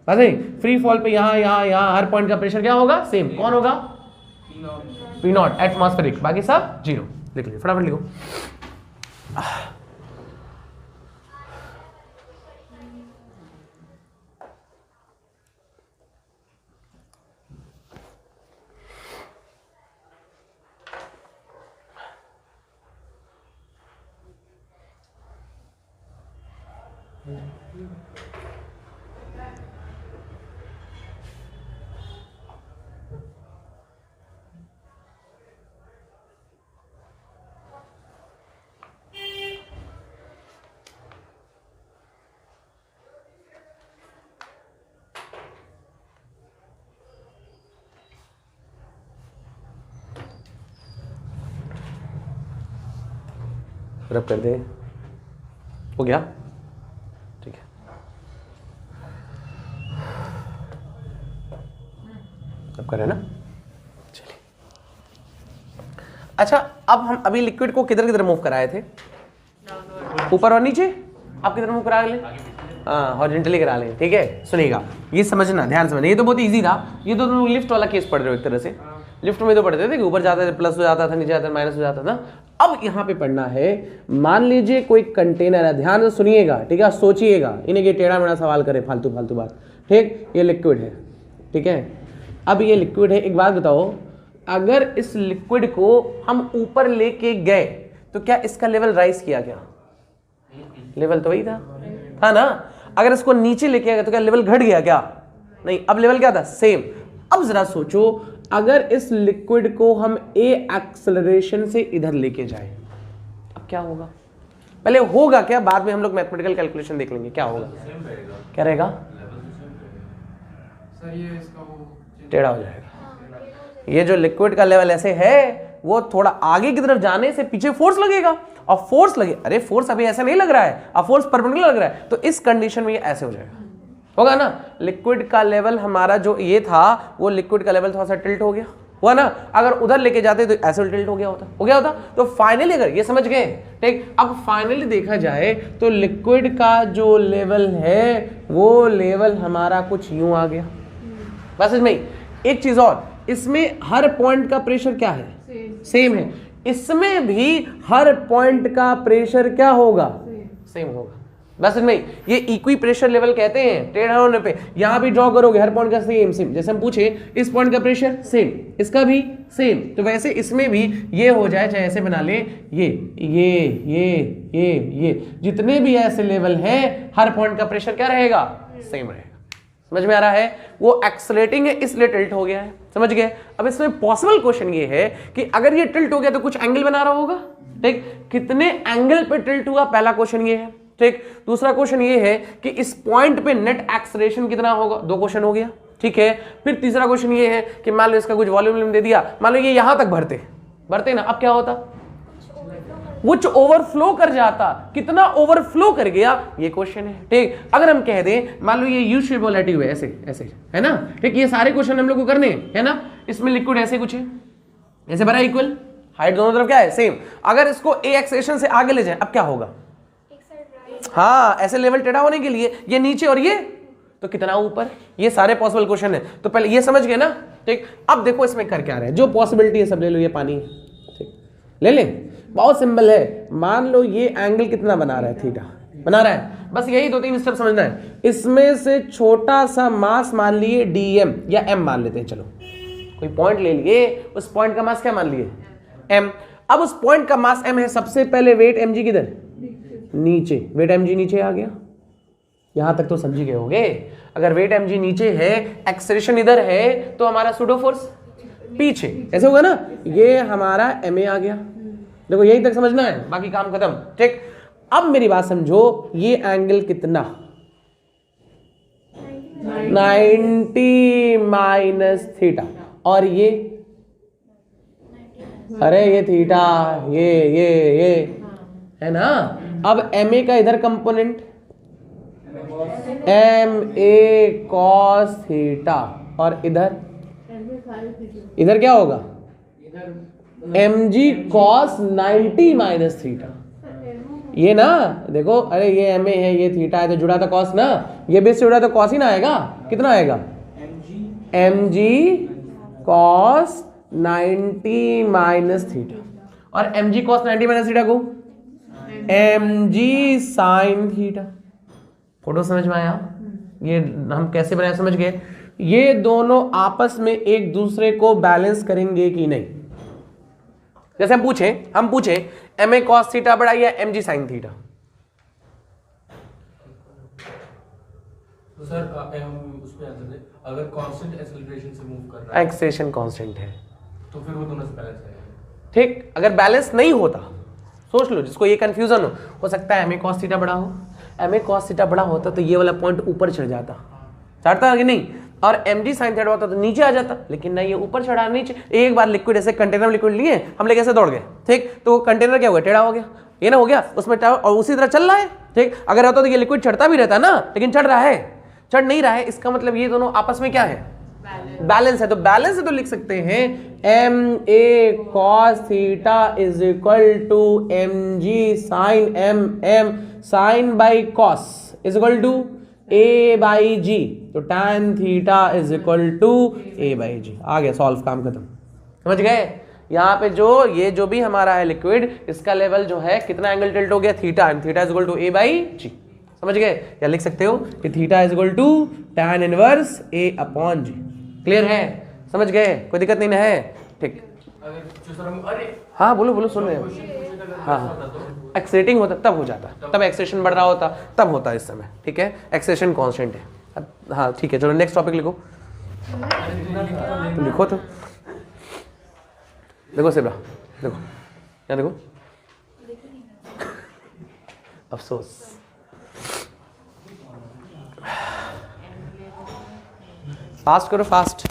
बस है। फ्री फॉल पे यहाँ हर पॉइंट का प्रेशर क्या होगा? सेम। कौन होगा? P0 एटमॉस्फेरिक, बाकी सब जीरो। लिख लीजिए, फटाफट लिखो। रब कर दे, हो गया, ठीक है। अब करें ना, चलिए। अच्छा, अब हम अभी लिक्विड को किधर किधर मूव कराए थे? ऊपर और नीचे। आप किधर मूव करा लें? हाँ, हॉरिजॉन्टली करा लें, ठीक है। सुनिएगा, ये समझना, ध्यान समझना, ये तो बहुत इजी था। ये तो तुम लिफ्ट वाला केस पढ़ रहे हो एक तरह से। लिफ्ट में तो पढ़ते थे कि ऊपर जाता था प्लस हो जाता था, नीचे जाता था माइनस हो जाता था। अब यहाँ पे पढ़ना है, मान लीजिए कोई कंटेनर है, ध्यान से सुनिएगा, ठीक है, सोचिएगा, इन्हें ये टेढ़ा मेढ़ा सवाल करे, फालतू फालतू बात, ठीक। ये लिक्विड है, ठीक है। अब ये लिक्विड है, एक बात बताओ, अगर इस लिक्विड को हम ऊपर लेके गए तो क्या इसका लेवल राइज किया? क्या लेवल तो वही था ना। अगर इसको नीचे लेके गए तो क्या लेवल घट गया? क्या नहीं, अब लेवल क्या था? सेम। अब जरा सोचो, अगर इस लिक्विड को हम ए एक्सेलरेशन से इधर लेके जाए, अब क्या होगा? पहले होगा क्या, बाद में हम लोग मैथमेटिकल कैलकुलेशन देख लेंगे क्या होगा। क्या रहेगा? सर ये इसका वो टेढ़ा हो जाएगा। ये जो लिक्विड का लेवल ऐसे है, वो थोड़ा आगे की तरफ जाने से पीछे फोर्स लगेगा, और फोर्स लगे, अरे फोर्स अभी ऐसा नहीं लग रहा है, अब फोर्स परपेंडिकुलर लग रहा है, तो इस कंडीशन में ये ऐसे हो जाएगा, होगा ना। लिक्विड का लेवल हमारा जो ये था, वो लिक्विड का लेवल थोड़ा सा टिल्ट हो गया, हुआ ना। अगर उधर लेके जाते तो ऐसे टिल्ट हो गया होता। तो फाइनली, अगर ये समझ गए, ठीक, अब फाइनली देखा जाए तो लिक्विड का जो लेवल है, वो लेवल हमारा कुछ यूं आ गया। बस इसमें एक चीज और, इसमें हर पॉइंट का प्रेशर क्या है? सेम है। इसमें भी हर पॉइंट का प्रेशर क्या होगा? सेम होगा। बस इनमें ये इक्वी प्रेशर लेवल कहते हैं टेढ़ा होने पे। यहां भी ड्रॉ करोगे हर पॉइंट का सेम सेम, जैसे हम पूछे इस पॉइंट का प्रेशर सेम, इसका भी सेम, तो वैसे इसमें भी ये हो जाए, चाहे ऐसे बना ले, ये जितने भी ऐसे लेवल हैं हर पॉइंट का प्रेशर क्या रहेगा, सेम रहेगा। समझ में आ रहा है? वो एक्सेलरेटिंग है इसलिए टिल्ट हो गया है, समझ गए? अब इसमें पॉसिबल क्वेश्चन ये है कि अगर ये टिल्ट हो गया तो कुछ एंगल बना रहा होगा, ठीक? कितने एंगल पे टिल्ट हुआ, पहला क्वेश्चन ये है, ठीक? दूसरा क्वेश्चन ये है कि इस पॉइंट पे नेट एक्सेलरेशन कितना होगा, दो क्वेश्चन हो गया, ठीक है? फिर तीसरा क्वेश्चन ये है कि मान लो इसका कुछ वॉल्यूम दे दिया, मान लो ये यहां तक भरते ना, अब क्या होता, कुछ ओवरफ्लो कर जाता, कितना ओवरफ्लो कर गया ये क्वेश्चन है, ठीक? अगर हम कह दें मान लो ये यू शेप वाला ट्यूब है, ऐसे ऐसे है ना, ठीक? ये सारे क्वेश्चन हम लोग को करने है ना, इसमें लिक्विड ऐसे कुछ है, ऐसे भरा इक्वल, हाइट दोनों तरफ क्या है सेम, अगर इसको ए एक्सेलेरेशन से आगे ले जाए अब क्या होगा, हाँ ऐसे लेवल टेढ़ा होने के लिए ये नीचे और ये तो कितना ऊपर, ये सारे पॉसिबल क्वेश्चन है, तो पहले ये समझ गए ना, ठीक? अब देखो इसमें कर क्या रहे हैं, जो पॉसिबिलिटी है सब ले लो, ये पानी है, ठीक? ले ले, बहुत सिंपल है, मान लो ये एंगल कितना बना रहा है, थीटा बना रहा है, बस यही दो तीन स्टेप समझना है। इसमें से छोटा सा मास मान लिए dm या m मान लेते हैं, चलो कोई पॉइंट ले लिए, उस पॉइंट का मास क्या मान लिए, m। अब उस पॉइंट का मास m है, सबसे पहले वेट mg किधर, नीचे, वेट mg नीचे आ गया, यहां तक तो समझ गए होगे। अगर वेट mg नीचे है, एक्सेलरेशन इधर है, तो हमारा सूडो फोर्स पीछे, ऐसे होगा ना, ये हमारा ma आ गया। देखो यही तक समझना है, बाकी काम खत्म, ठीक? अब मेरी बात समझो, ये एंगल कितना, 90 माइनस थीटा, और ये अरे ये थीटा, ये है ना। अब ma का इधर कंपोनेंट ma cos थीटा, और इधर क्या होगा, mg cos 90 माइनस थीटा, ये ना देखो, अरे ये ma है, ये थीटा है, तो जुड़ा था cos ना, ये बेस से जुड़ा तो cos ही ना आएगा, कितना आएगा, mg cos 90 माइनस थीटा, और mg cos 90 माइनस थीटा को mg sin थीटा। फोटो समझ में आया? ये हम कैसे बनाए समझ गए? ये दोनों आपस में एक दूसरे को बैलेंस करेंगे कि नहीं। जैसे हम पूछे ma cos थीटा बड़ा या mg sin थीटा, तो सर हम उस पे आंसर दें, अगर कांस्टेंट एक्सेलरेशन से मूव कर रहा है, एक्सेलरेशन कांस्टेंट है, तो फिर वो दोनों से बैलेंस है, ठीक? अगर बैलेंस नहीं होता, सोच लो जिसको ये कंफ्यूजन हो सकता है ma cos थीटा बड़ा हो, ma cos थीटा बड़ा होता तो ये वाला पॉइंट ऊपर चढ़ जाता, चढ़ता कि नहीं, और mg sin थीटा होता तो नीचे आ जाता, लेकिन नहीं, ये ऊपर चढ़ा नीचे। एक बार लिक्विड ऐसे कंटेनर लिक्विड लिए, हम लेके ऐसे दौड़ गए, ठीक? तो कंटेनर क्या हो गया, टेढ़ा हो गया, ये ना हो गया, उसमें और उसी तरह चल रहा है, ठीक? अगर होता तो ये लिक्विड चढ़ता भी रहता ना, लेकिन चढ़ रहा है, चढ़ नहीं रहा है, इसका मतलब ये दोनों आपस में क्या है, बैलेंस है। तो बैलेंस है तो लिख सकते हैं ma cos theta is equal to mg sin m sin by cos is equal to a by g, तो tan theta is equal to a by g। आ गया, सॉल्व, काम खत्म, समझ गए? यहाँ पे ये जो भी हमारा है लिक्विड, इसका लेवल जो है कितना एंगल टिल्ट हो गया, theta, and theta is equal to a by g, समझ गए? या लिख सकते हो कि theta is equal to tan inverse a upon g। Clear है, समझ गए? कोई दिक्कत नहीं ना है, ठीक? अगर जो सर हम, अरे हाँ बोलो सुन रहे हैं। हाँ, एक्सेलेटिंग होता तब हो जाता, तब एक्सेलेरेशन बढ़ रहा होता तब होता इस समय, ठीक है? एक्सेलेरेशन कांस्टेंट है। हाँ ठीक है, चलो नेक्स्ट टॉपिक लिखो, तो लिखो, तो देखो सिब्रा, देखो यहाँ देखो, अफसोस, फास्ट करो, फास्ट।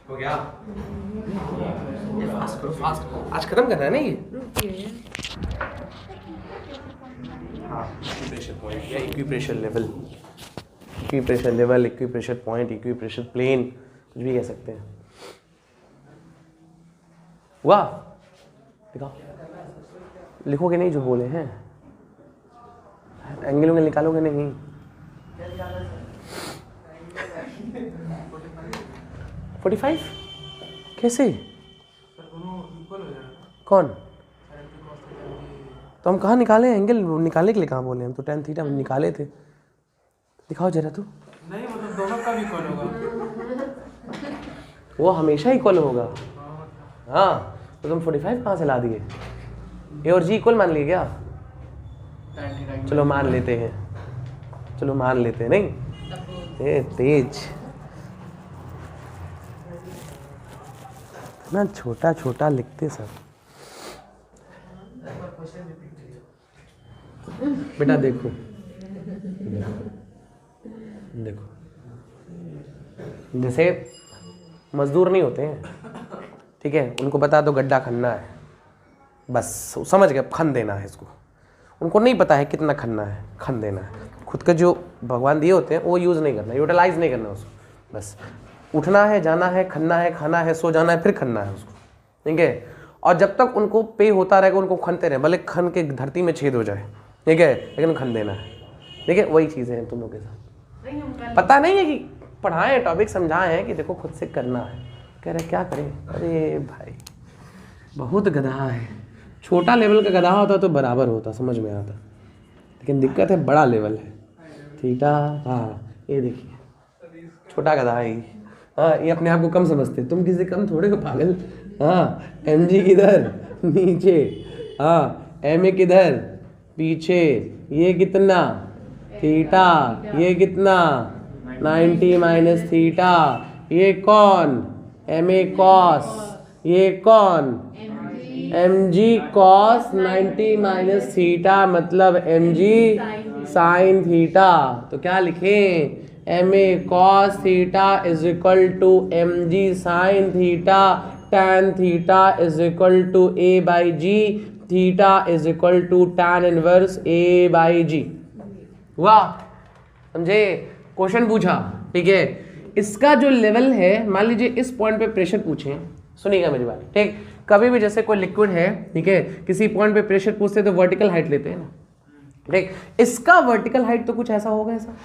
हो गया। फास्ट करो फास्ट, आज खत्म करना है ना ये। हाँ, इक्विप्रेशर पॉइंट या इक्विप्रेशर लेवल, इक्विप्रेशर लेवल, इक्विप्रेशर पॉइंट, इक्विप्रेशर प्लेन, कुछ भी कह सकते हैं। हुआ? दिखाओ, लिखोगे नहीं जो बोले हैं, एंगल उंगल निकालोगे नहीं। $45 कैसे? कौन? तो हम कहाँ निकाले एंगल? निकालने के लिए कहाँ बोले? हम तो tan थीटा निकाले थे। दिखाओ जरा तू। नहीं मतलब दोनों का भी इक्वल होगा, वो हमेशा इक्वल होगा। हाँ, तो तुम 45 कहाँ से ला दिए? ए और जी इक्वल मान लिए क्या? चलो मान लेते हैं, चलो मान लेते हैं। नहीं तेज ना, छोटा छोटा लिखते सब। बेटा देखो देखो, जैसे मजदूर नहीं होते हैं, ठीक है, उनको बता दो गड्ढा खनना है, बस समझ गए, खन देना है इसको। उनको नहीं पता है कितना खनना है, खन देना है। खुद के जो भगवान दिए होते हैं वो यूज़ नहीं करना, यूटिलाइज नहीं करना उसको। बस उठना है, जाना है, खनना है, खाना है, सो जाना है, फिर खनना है उसको, ठीक है। और जब तक उनको पे होता रहेगा उनको खनते रहे, भले खन के धरती में छेद हो जाए, ठीक है, लेकिन खन देना है, ठीक है। वही चीज़ें हैं तुम लोग के साथ। पता नहीं है कि पढ़ाएं, टॉपिक समझाएं हैं कि देखो खुद से करना है। कह रहे क्या करें? अरे भाई बहुत गधा है। छोटा लेवल का गधा होता तो बराबर होता, समझ में आता, लेकिन दिक्कत है बड़ा लेवल है। थीटा, हाँ ये देखिए छोटा गधा है ये। हाँ, ये अपने आप को कम समझते, तुम किसी कम थोड़े हो पागल। हाँ, एम जी किधर? नीचे। हाँ, एम ए किधर? पीछे। ये कितना? थीटा। ये कितना? 90 माइनस थीटा। ये कौन? M A cos. ये कौन? M G cos 90 minus theta, मतलब एम जी साइन थीटा। तो क्या लिखें? M A cos theta is equal to M G sine theta, tan theta is equal to A by G, theta is equal to tan inverse A by G. वाह, समझे? Question पूछा, ठीक है। इसका जो लेवल है, मान लीजिए इस पॉइंट पे प्रेशर पूछें, सुनिएगा मेरी बात, ठीक। कभी भी जैसे कोई लिक्विड है, ठीक है, किसी पॉइंट पे प्रेशर पूछते तो वर्टिकल हाइट लेते हैं ना, ठीक। इसका वर्टिकल हाइट तो कुछ ऐसा होगा, ऐसा।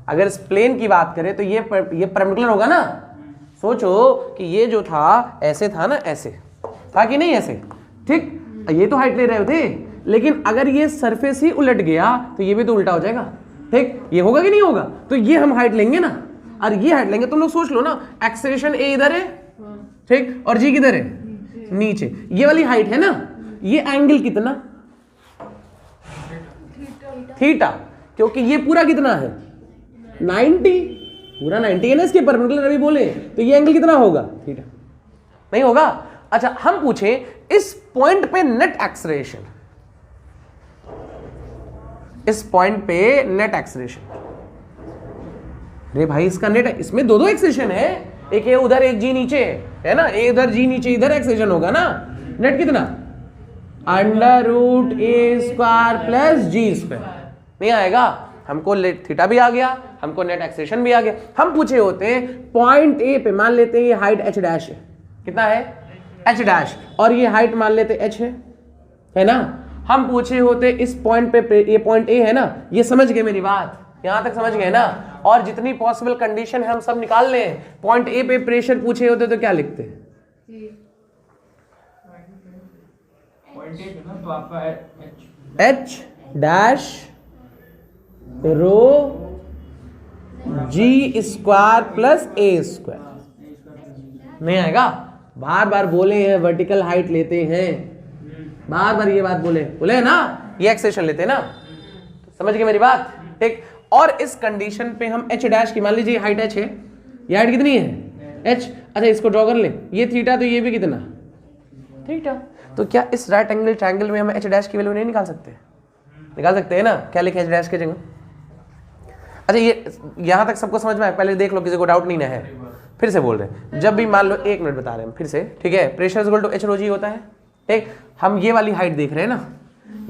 अगर इस प्लेन की बात करें तो ये परपेंडिकुलर होगा ना। सोचो कि ये जो था ऐसे था ना, ऐसे था कि नहीं, ऐसे, ठीक। ये तो हाइट ले रहे थे, लेकिन अगर ये सरफेस ही उलट गया तो ये भी तो उल्टा हो जाएगा, ठीक। ये होगा कि नहीं होगा? तो ये हम हाइट लेंगे ना, और ये हाइट लेंगे। तुम लोग सोच लो ना, एक्सेलरेशन ए इधर है, ठीक, और जी किधर है? नीचे। ये वाली हाइट है ना, ये एंगल कितना? थीटा, क्योंकि ये पूरा कितना है? 90, पूरा 90 है ना इसके परपेंडिकुलर। अभी बोले तो ये एंगल कितना होगा? थीटा। नहीं होगा? अच्छा, हम पूछें इस पॉइंट पे नेट एक्सेलरेशन, इस पॉइंट पे नेट एक्सेलरेशन। अरे भाई इसका नेट, इसमें दो एक्सेलरेशन है, एक ये उधर, एक जी नीचे है ना, एक इधर जी नीचे, इधर एक्सेलरेशन होगा ना। नेट कितना? √a² plus g²। नहीं आएगा? हमको थीटा भी आ गया, हमको नेट एक्सेलरेशन भी आ गया। हम पूछे होते पॉइंट ए पे, मान लेते हैं ये हाइट h' है, कितना है? h', और ये हाइट मान लेते h है ना। हम पूछे होते इस पॉइंट पे, ये पॉइंट ए है ना, ये समझ गए मेरी बात, यहां तक समझ गए ना। और जितनी पॉसिबल कंडीशन है हम सब निकाल लें। पॉइंट ए पे प्रेशर पूछे होते तो क्या लिखते? पॉइंट ए ना, तो आपका h' रो g² प्लस a²। नहीं आएगा? बार बार बोले हैं वर्टिकल हाइट लेते हैं, बार बार ये बात बोले हैं ना, ये एक्सेशन लेते हैं ना। समझ गए मेरी बात, ठीक। और इस कंडीशन पे हम h' की, मान लीजिए हाइट h है, ये हाइट कितनी है? h। अच्छा, इसको ड्रॉ कर ले, ये थीटा, तो ये भी कितना? थीटा। तो क्या इस राइट एंगल ट्रायंगल में हम h' की वैल्यू नहीं निकाल सकते? निकाल सकते हैं ना। क्या लिखे h' की जगह? अच्छा, ये यहां तक सबको समझ में आया? पहले देख लो, किसी को डाउट नहीं ना है? फिर से बोल रहे हैं, जब भी मान लो, 1 मिनट बता रहे हैं फिर से, ठीक है, प्रेशर इक्वल टू एच रो जी होता है, ठीक। हम ये वाली हाइट देख रहे हैं ना,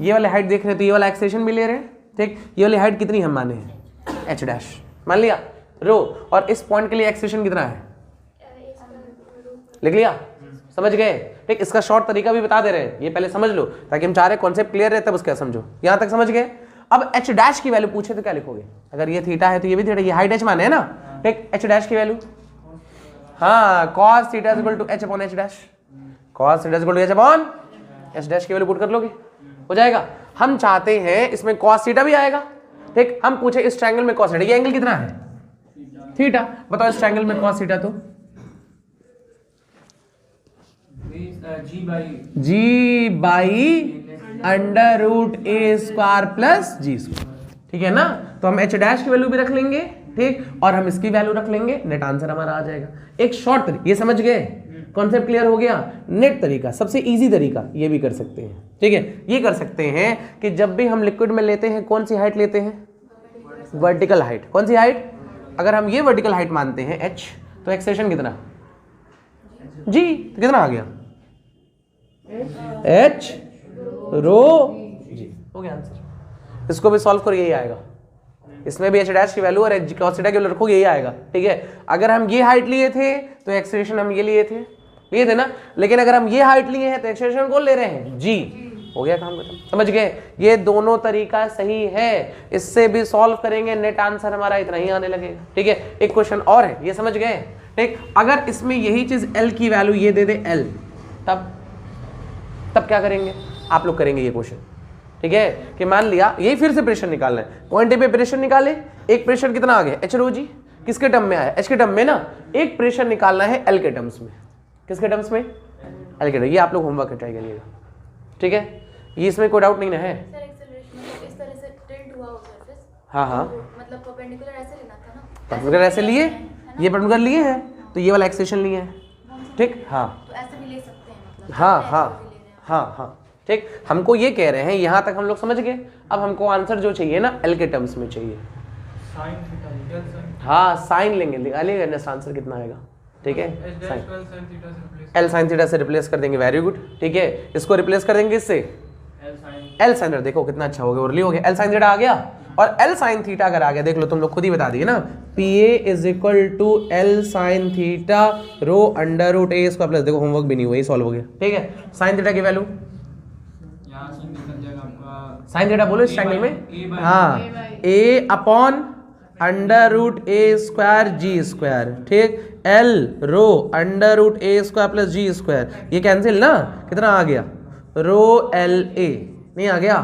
ये वाली हाइट देख रहे हैं, तो ये वाला एक्सेशन भी ले रहे हैं, ठीक। ये वाली हाइट कितनी हम माने हैं, एच डैश मान लिया रो, और इस पॉइंट के लिए एक्सेशन कितना है, लिख लिया, समझ गए, ठीक। इसका शॉर्ट तरीका भी बता दे रहे हैं, ये पहले समझ लो ताकि हम चाह रहे कॉन्सेप्ट क्लियर रहे, तब उसका समझो, यहां तक समझ गए। अब एच डैश की वैल्यू पूछे तो क्या लिखोगे, अगर ये थीटा है तो ये भी थीटा, ये हाइट एच माने है ना, ठीक। एच डैश की वैल्यू, हाँ, cos theta equal to H upon H dash, cos theta equal to H upon H dash की वैल्यू पुट कर लोगे, हो जाएगा। हम चाहते हैं इसमें cos थीटा भी आएगा, ठीक। हम पूछे इस ट्रायंगल में cos थीटा, ये एंगल कितना है, थीटा, बताओ इस ट्रायंगल में cos थीटा तो G by under root A square plus G square, ठीक है ना। तो हम एच डैश की वैल्यू भी रख लेंगे, ठीक, और हम इसकी वैल्यू रख लेंगे, नेट आंसर हमारा आ जाएगा। एक शॉर्ट तरीका, ये समझ गए, कॉन्सेप्ट क्लियर हो गया। नेट तरीका, सबसे इजी तरीका, ये भी कर सकते हैं, ठीक है। ये कर सकते हैं कि जब भी हम लिक्विड में लेते हैं, कौन सी हाइट लेते हैं, वर्टिकल हाइट। कौन सी हाइट, अगर हम ये वर्टिकल हाइट मानते हैं h, तो एक्सेशन कितना जी, तो कितना आ गया h रो जी, हो गया आंसर। इसको भी सॉल्व करो, यही आएगा, इसमें भी एच डैश की वैल्यू और एच cos थीटा की वैल्यू रखोगे, यही आएगा, ठीक है। अगर हम ये हाइट लिए थे तो एक्सेलेरेशन हम ये लिए थे ना, लेकिन अगर हम ये हाइट लिए हैं तो एक्सेलेरेशन कौन ले रहे हैं, जी, हो गया काम खत्म, समझ गए। ये दोनों तरीका सही है, इससे भी सॉल्व करेंगे, नेट आंसर हमारा इतना ही आने लगेगा, ठीक है। एक क्वेश्चन और है, ये समझ गए, ठीक। अगर इसमें यही चीज L की वैल्यू ये दे दे L, तब क्या करेंगे आप लोग, करेंगे ये क्वेश्चन, ठीक है, कि मान लिया यही फिर से प्रेशर निकालना है, पॉइंट ए पे प्रेशर निकाले, एक प्रेशर कितना आ गया, एच रो जी, किसके टर्म में आया, एच के टर्म में ना, एक प्रेशर निकालना है एल के टर्म्स में, किसके टर्म्स में, एल के टर्म। ये आप लोग होमवर्क ट्राई करिएगा, ठीक है, ये इसमें कोई डाउट नहीं ना है। सर एक्सेलरेशन मतलब इस तरह से टिल्ट हुआ हो सरफेस, हाँ हाँ, मतलब परपेंडिकुलर ऐसे लेना था ना, परपेंडिकुलर ऐसे लिए, ये परपेंडिकुलर लिए हैं, तो ये वाला एक्सेशन लिए है, ठीक, हाँ, तो ऐसे भी ले सकते हैं मतलब, हाँ हाँ हाँ हाँ, ठीक। हमको ये कह रहे हैं, यहाँ तक हम लोग समझ गए। अब हमको आंसर जो चाहिए ना, एल के टर्म्स में चाहिए, हाँ, साइन लेंगे, निकालिएगा नेक्स्ट आंसर कितना आएगा, ठीक है, एल साइन थीटा से रिप्लेस कर देंगे, वेरी गुड, ठीक है। इसको रिप्लेस कर देंगे इससे एल साइन थीटा, देखो कितना अच्छा हो गया, ओरली हो गया, एल साइन थीटा आ गया, और एल साइन थीटा अगर आ गया, देख लो तुम लोग खुद ही बता दिए ना, P A is equal to L sine theta रो under root A square plus, देखो होमवर्क भी नहीं हुआ, ये सॉल्व हो गया, ठीक है। साइन थीटा की वैल्यू, साइन थीटा बोलो इस ट्रायंगल में, हाँ, A upon under root A square G square, ठीक, एल रो under root A square plus G square, ये कैंसिल ना, कितना आ गया, रो एल ए, नहीं आ गया,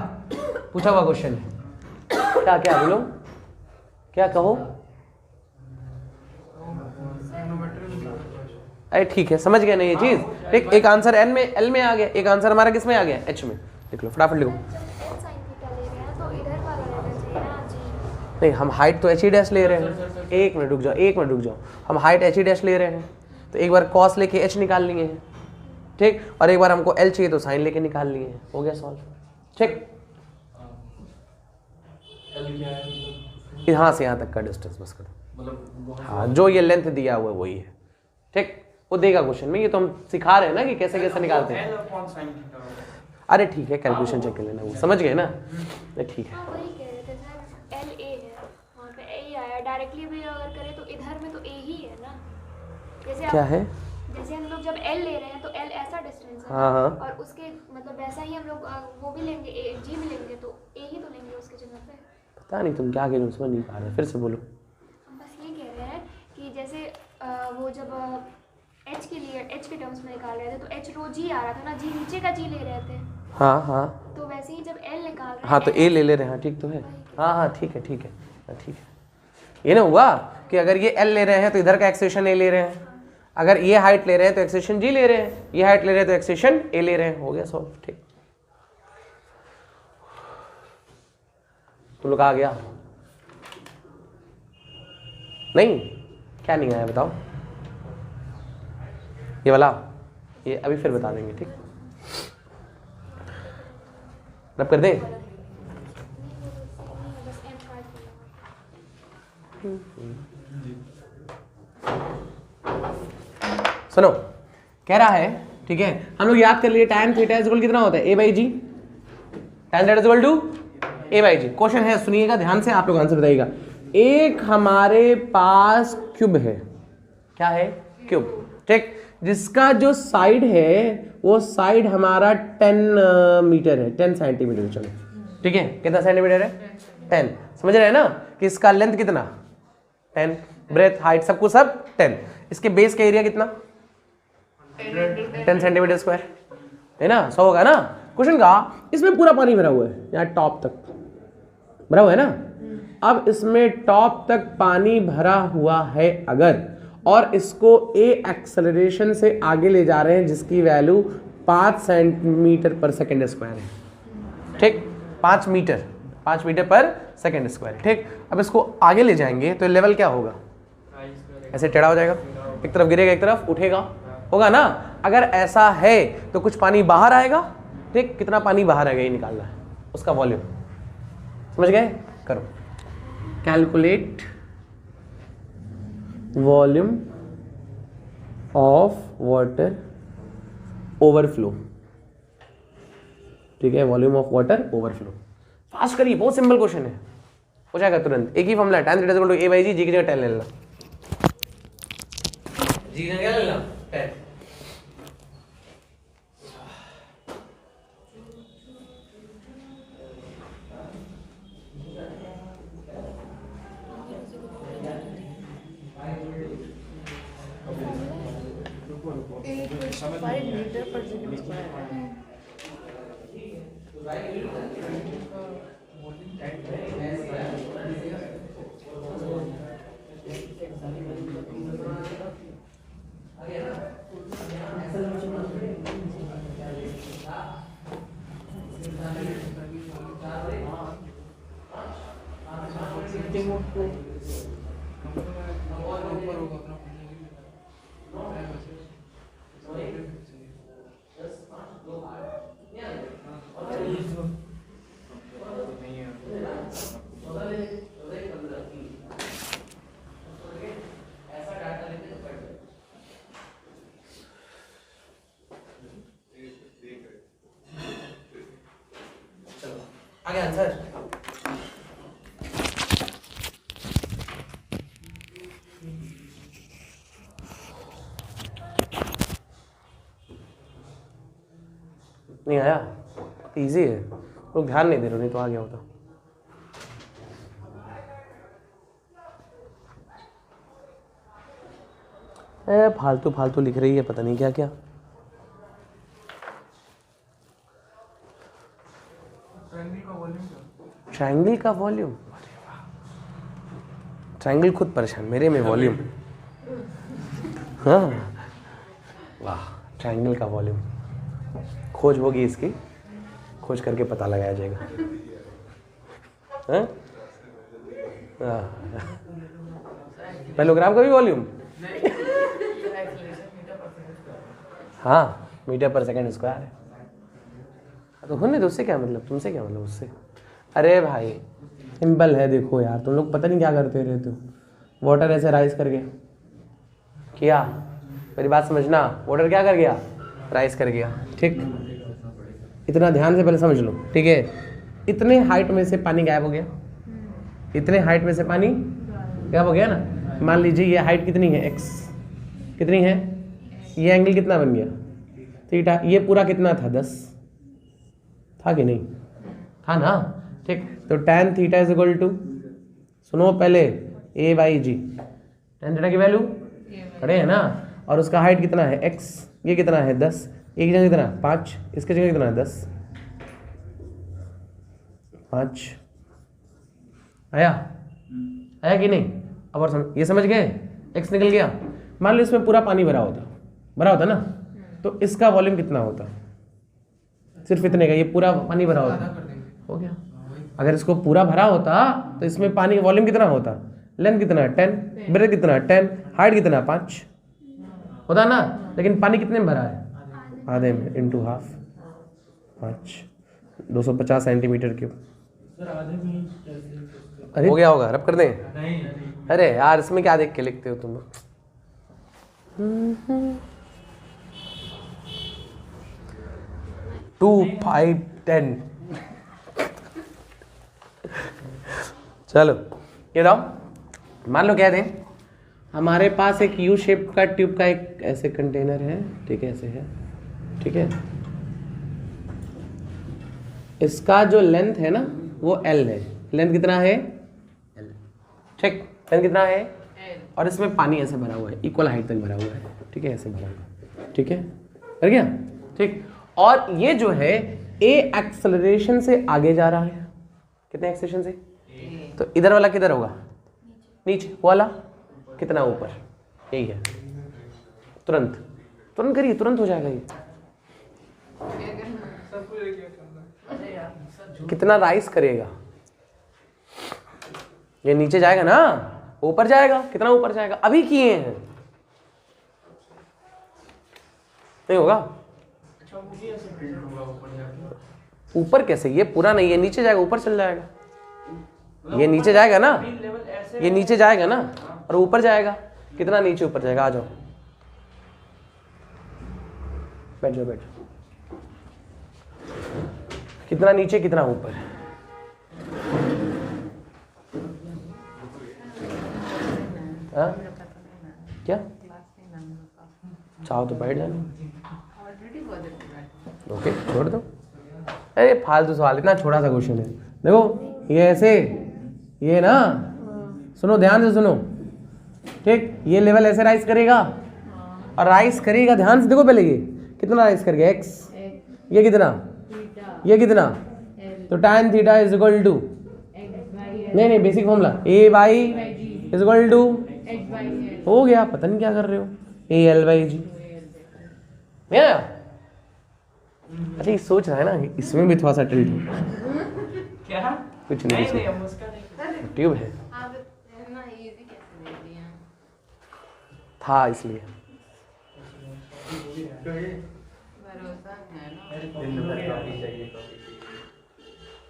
पूछा हुआ क्वेश्चन है, क्या क्या बोलो, क्या कहो, अरे ठीक है, समझ गए ना ये चीज, ठीक। एक आंसर एन में, एल में आ गया, एक आंसर हमारा किस में आ गया, एच में, लिख लो फटाफट लिखो। नहीं, हम हाइट तो एच ई डैश ले रहे हैं, एक मिनट रुक जाओ, हम हाइट एच ई डैश ले रहे हैं, तो एक बार कॉस लेके एच निकाल लिए हैं, ठीक, और एक बार हमको एल चाहिए तो साइन लेके निकाल लिए हैं, हो गया सॉल्व, ठीक। यहाँ से यहाँ तक का डिस्टेंस बस कर, हाँ, जो ये लेंथ दिया हुआ है वही है, ठीक, वो देगा क्वेश्चन में, ये तो हम सिखा रहे हैं ना कि कैसे कैसे निकालते हैं। अरे ठीक है, कैलकुलेशन चेक कर लेना, वो समझ गए ना, ठीक है। डायरेक्टली भी अगर करें तो इधर में तो ए ही है ना, जैसे क्या है, जैसे हम लोग जब एल ले रहे हैं तो एल ऐसा डिस्टेंस है, हाँ हाँ, और उसके मतलब वैसा ही हम लोग वो भी लेंगे, जी भी लेंगे, तो ए ही तो लेंगे उसके जगह पे। पता नहीं तुम क्या कह रहे हो, समझ नहीं पा रहे, फिर से बोलो। हम बस ये कह रहे हैं कि जैसे वो जब एच के लिए, एच के टर्म्स में निकाल रहे थे तो एच रो जी आ रहा था ना, जी नीचे का जी ले रहे थे, हाँ हाँ, तो वैसे ही जब एल निकाल रहे हैं, हाँ, तो ए ले रहे हैं, ठीक तो है, हाँ हाँ, ठीक है, ठीक है, ठीक है। ये ना हुआ कि अगर ये एल ले रहे हैं तो इधर का एक्सेशन ए ले रहे हैं, अगर ये हाइट ले रहे हैं तो एक्सेशन जी ले रहे हैं, ये हाइट ले रहे हैं तो एक्सेशन ए ले रहे हैं, हो गया सॉल्व, ठीक। तुम लोग आ गया नहीं, क्या नहीं आया बताओ, ये वाला, ये अभी फिर बता देंगे, ठीक, रब कर दें। सुनो, कह रहा है, ठीक है, हम लोग याद कर लिए tan थीटा इज इक्वल कितना होता है, a by G, tan theta is equal to a by G. Question है, सुनिएगा ध्यान से, आप लोग आंसर बताइएगा। एक हमारे पास क्यूब है, क्या है, क्यूब, ठीक, जिसका जो साइड है वो साइड हमारा 10 मीटर है, 10 सेंटीमीटर, चलो ठीक है, कितना सेंटीमीटर है, 10, समझ रहे हैं ना कि इसका लेंथ कितना, 10, ब्रेथ, हाइट, सब कुछ सब 10, इसके बेस का एरिया कितना, 10 सेंटीमीटर स्क्वायर, है ना, 100 होगा ना। क्वेश्चन का, इसमें पूरा पानी भरा हुआ है, यहाँ टॉप तक भरा हुआ है ना। अब इसमें टॉप तक पानी भरा हुआ है अगर, और इसको ए एक्सेलरेशन से आगे ले जा रहे हैं जिसकी वैल्यू 5 सेंटीमीटर पर सेकेंड स्क्वायर है, ठीक, 5 मीटर पर सेकेंड स्क्वायर, ठीक। अब इसको आगे ले जाएंगे तो लेवल क्या होगा, ऐसे टेढ़ा हो जाएगा, एक तरफ गिरेगा एक तरफ उठेगा, होगा ना। अगर ऐसा है तो कुछ पानी बाहर आएगा, ठीक, कितना पानी बाहर आएगा ये निकालना है, उसका वॉल्यूम, समझ गए, करो, calculate volume of water overflow, ठीक है, volume of water overflow. Fast करिए, बहुत सिंपल क्वेश्चन है, हो जाएगा तुरंत। एक ही फॉर्मूला है, tan theta is equal to a by G, G की जगह 10 ले लेना, जी की जगह क्या ले लेना, 10। आगे आंसर, नहीं आया, इजी है, लोग ध्यान नहीं दे रहे, नहीं तो आ गया होता। फालतू फालतू लिख रही है, पता नहीं क्या क्या। ट्रायंगल का वॉल्यूम, ट्रायंगल खुद परेशान, मेरे में वॉल्यूम, हाँ वाह, ट्रायंगल का वॉल्यूम खोज होगी, इसकी खोज करके पता लगाया जाएगा, हाँ पैरेललोग्राम का भी वॉल्यूम, हाँ, मीटर पर सेकंड स्क्वायर है, तो होने दो, उससे क्या मतलब, तुमसे क्या मतलब उससे। अरे भाई सिंपल है, देखो यार तुम लोग पता नहीं क्या करते रहते हो, वाटर ऐसे राइज कर गया, किया, मेरी बात समझना, वाटर क्या कर गया, राइज कर गया, ठीक, इतना ध्यान से पहले समझ लो, ठीक है। इतने हाइट में से पानी गायब हो गया, इतने हाइट में से पानी गायब हो गया ना। मान लीजिए ये हाइट कितनी है, x कितनी है, ये एंगल कितना बन गया, थीटा, ये पूरा कितना था, 10 था कि नहीं था ना, ठीक। तो tan theta is equal to, सुनो पहले, a by G, tan theta की वैल्यू खड़े है ना, और उसका हाइट कितना है x, ये कितना है 10, एक जगह कितना 5, इसके जगह कितना है 10, 5 आया, आया कि नहीं। अब और ये समझ गए, x निकल गया। मान लो इसमें पूरा पानी भरा होता ना, तो इसका वॉल्यूम कितना होता, सिर्फ इतने का, ये पूरा पानी भरा होता, हो गया। अगर इसको पूरा भरा होता तो इसमें पानी का वॉल्यूम कितना होता, लेंथ कितना है 10, ब्रेथ कितना है 10, हाइट कितना 5 होता ना, लेकिन पानी कितने में भरा है, आधे में, इंटू हाफ, 5, 250 सेंटीमीटर क्यूब। अरे हो गया होगा, रब कर दें। अरे यार इसमें क्या देख के लिखते हो तुम, टू 5 10। चलो ये दाओ, मान लो कह दें हमारे पास एक यू शेप का ट्यूब का एक ऐसे कंटेनर है, ठीक है, ऐसे है, ठीक है। इसका जो लेंथ है ना वो एल है। लेंथ कितना है? एल, ठीक। लेंथ कितना है? और इसमें पानी ऐसे भरा हुआ है, इक्वल हाइट तक भरा हुआ है, ठीक है, ऐसे भरा हुआ है, ठीक है, कर गया, ठीक। और ये जो है ए एक्सेलरेशन से आगे जा रहा है। कितने एक्सेलरेशन से? तो इधर वाला किधर होगा? नीचे। वो वाला कितना ऊपर? यही है। तुरंत तुरंत करिए, तुरंत हो जाएगा ये। कितना राइज करेगा? ये नीचे जाएगा ना, ऊपर जाएगा। कितना ऊपर जाएगा? अभी किए हैं, नहीं होगा। ऊपर कैसे? ये पूरा नहीं, ये नीचे जाएगा, ऊपर चल जाएगा। ये नीचे जाएगा ना, ये नीचे जाएगा ना, और ऊपर जाएगा। कितना नीचे ऊपर जाएगा? आ जाओ, बैठ जाओ, बैठ जाओ। कितना नीचे कितना ऊपर? हाँ? क्या चाहो तो बैठ जाना, ओके, छोड़ दो। अरे फालतू सवाल, इतना छोटा सा क्वेश्चन है। देखो ये ऐसे, ये ना, सुनो ध्यान से सुनो, ठीक। ये लेवल ऐसे राइज करेगा और राइज करेगा, ध्यान से देखो पहले। ये कितना राइज करेगा? एक्स। ये कितना? ये कितना? तो tan theta is equal to, नहीं basic formula, A by is equal to, हो गया। पता नहीं क्या कर रहे हो, ए एल बाई जी। नहीं आया? अच्छा ये सोच रहा है ना, इसमें भी थोड़ा सा टिल्ट हो। क्या? कुछ नहीं, ट्यूब है था इसलिए।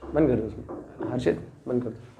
बंद कर दो उसमें, हर्षित बंद कर दो।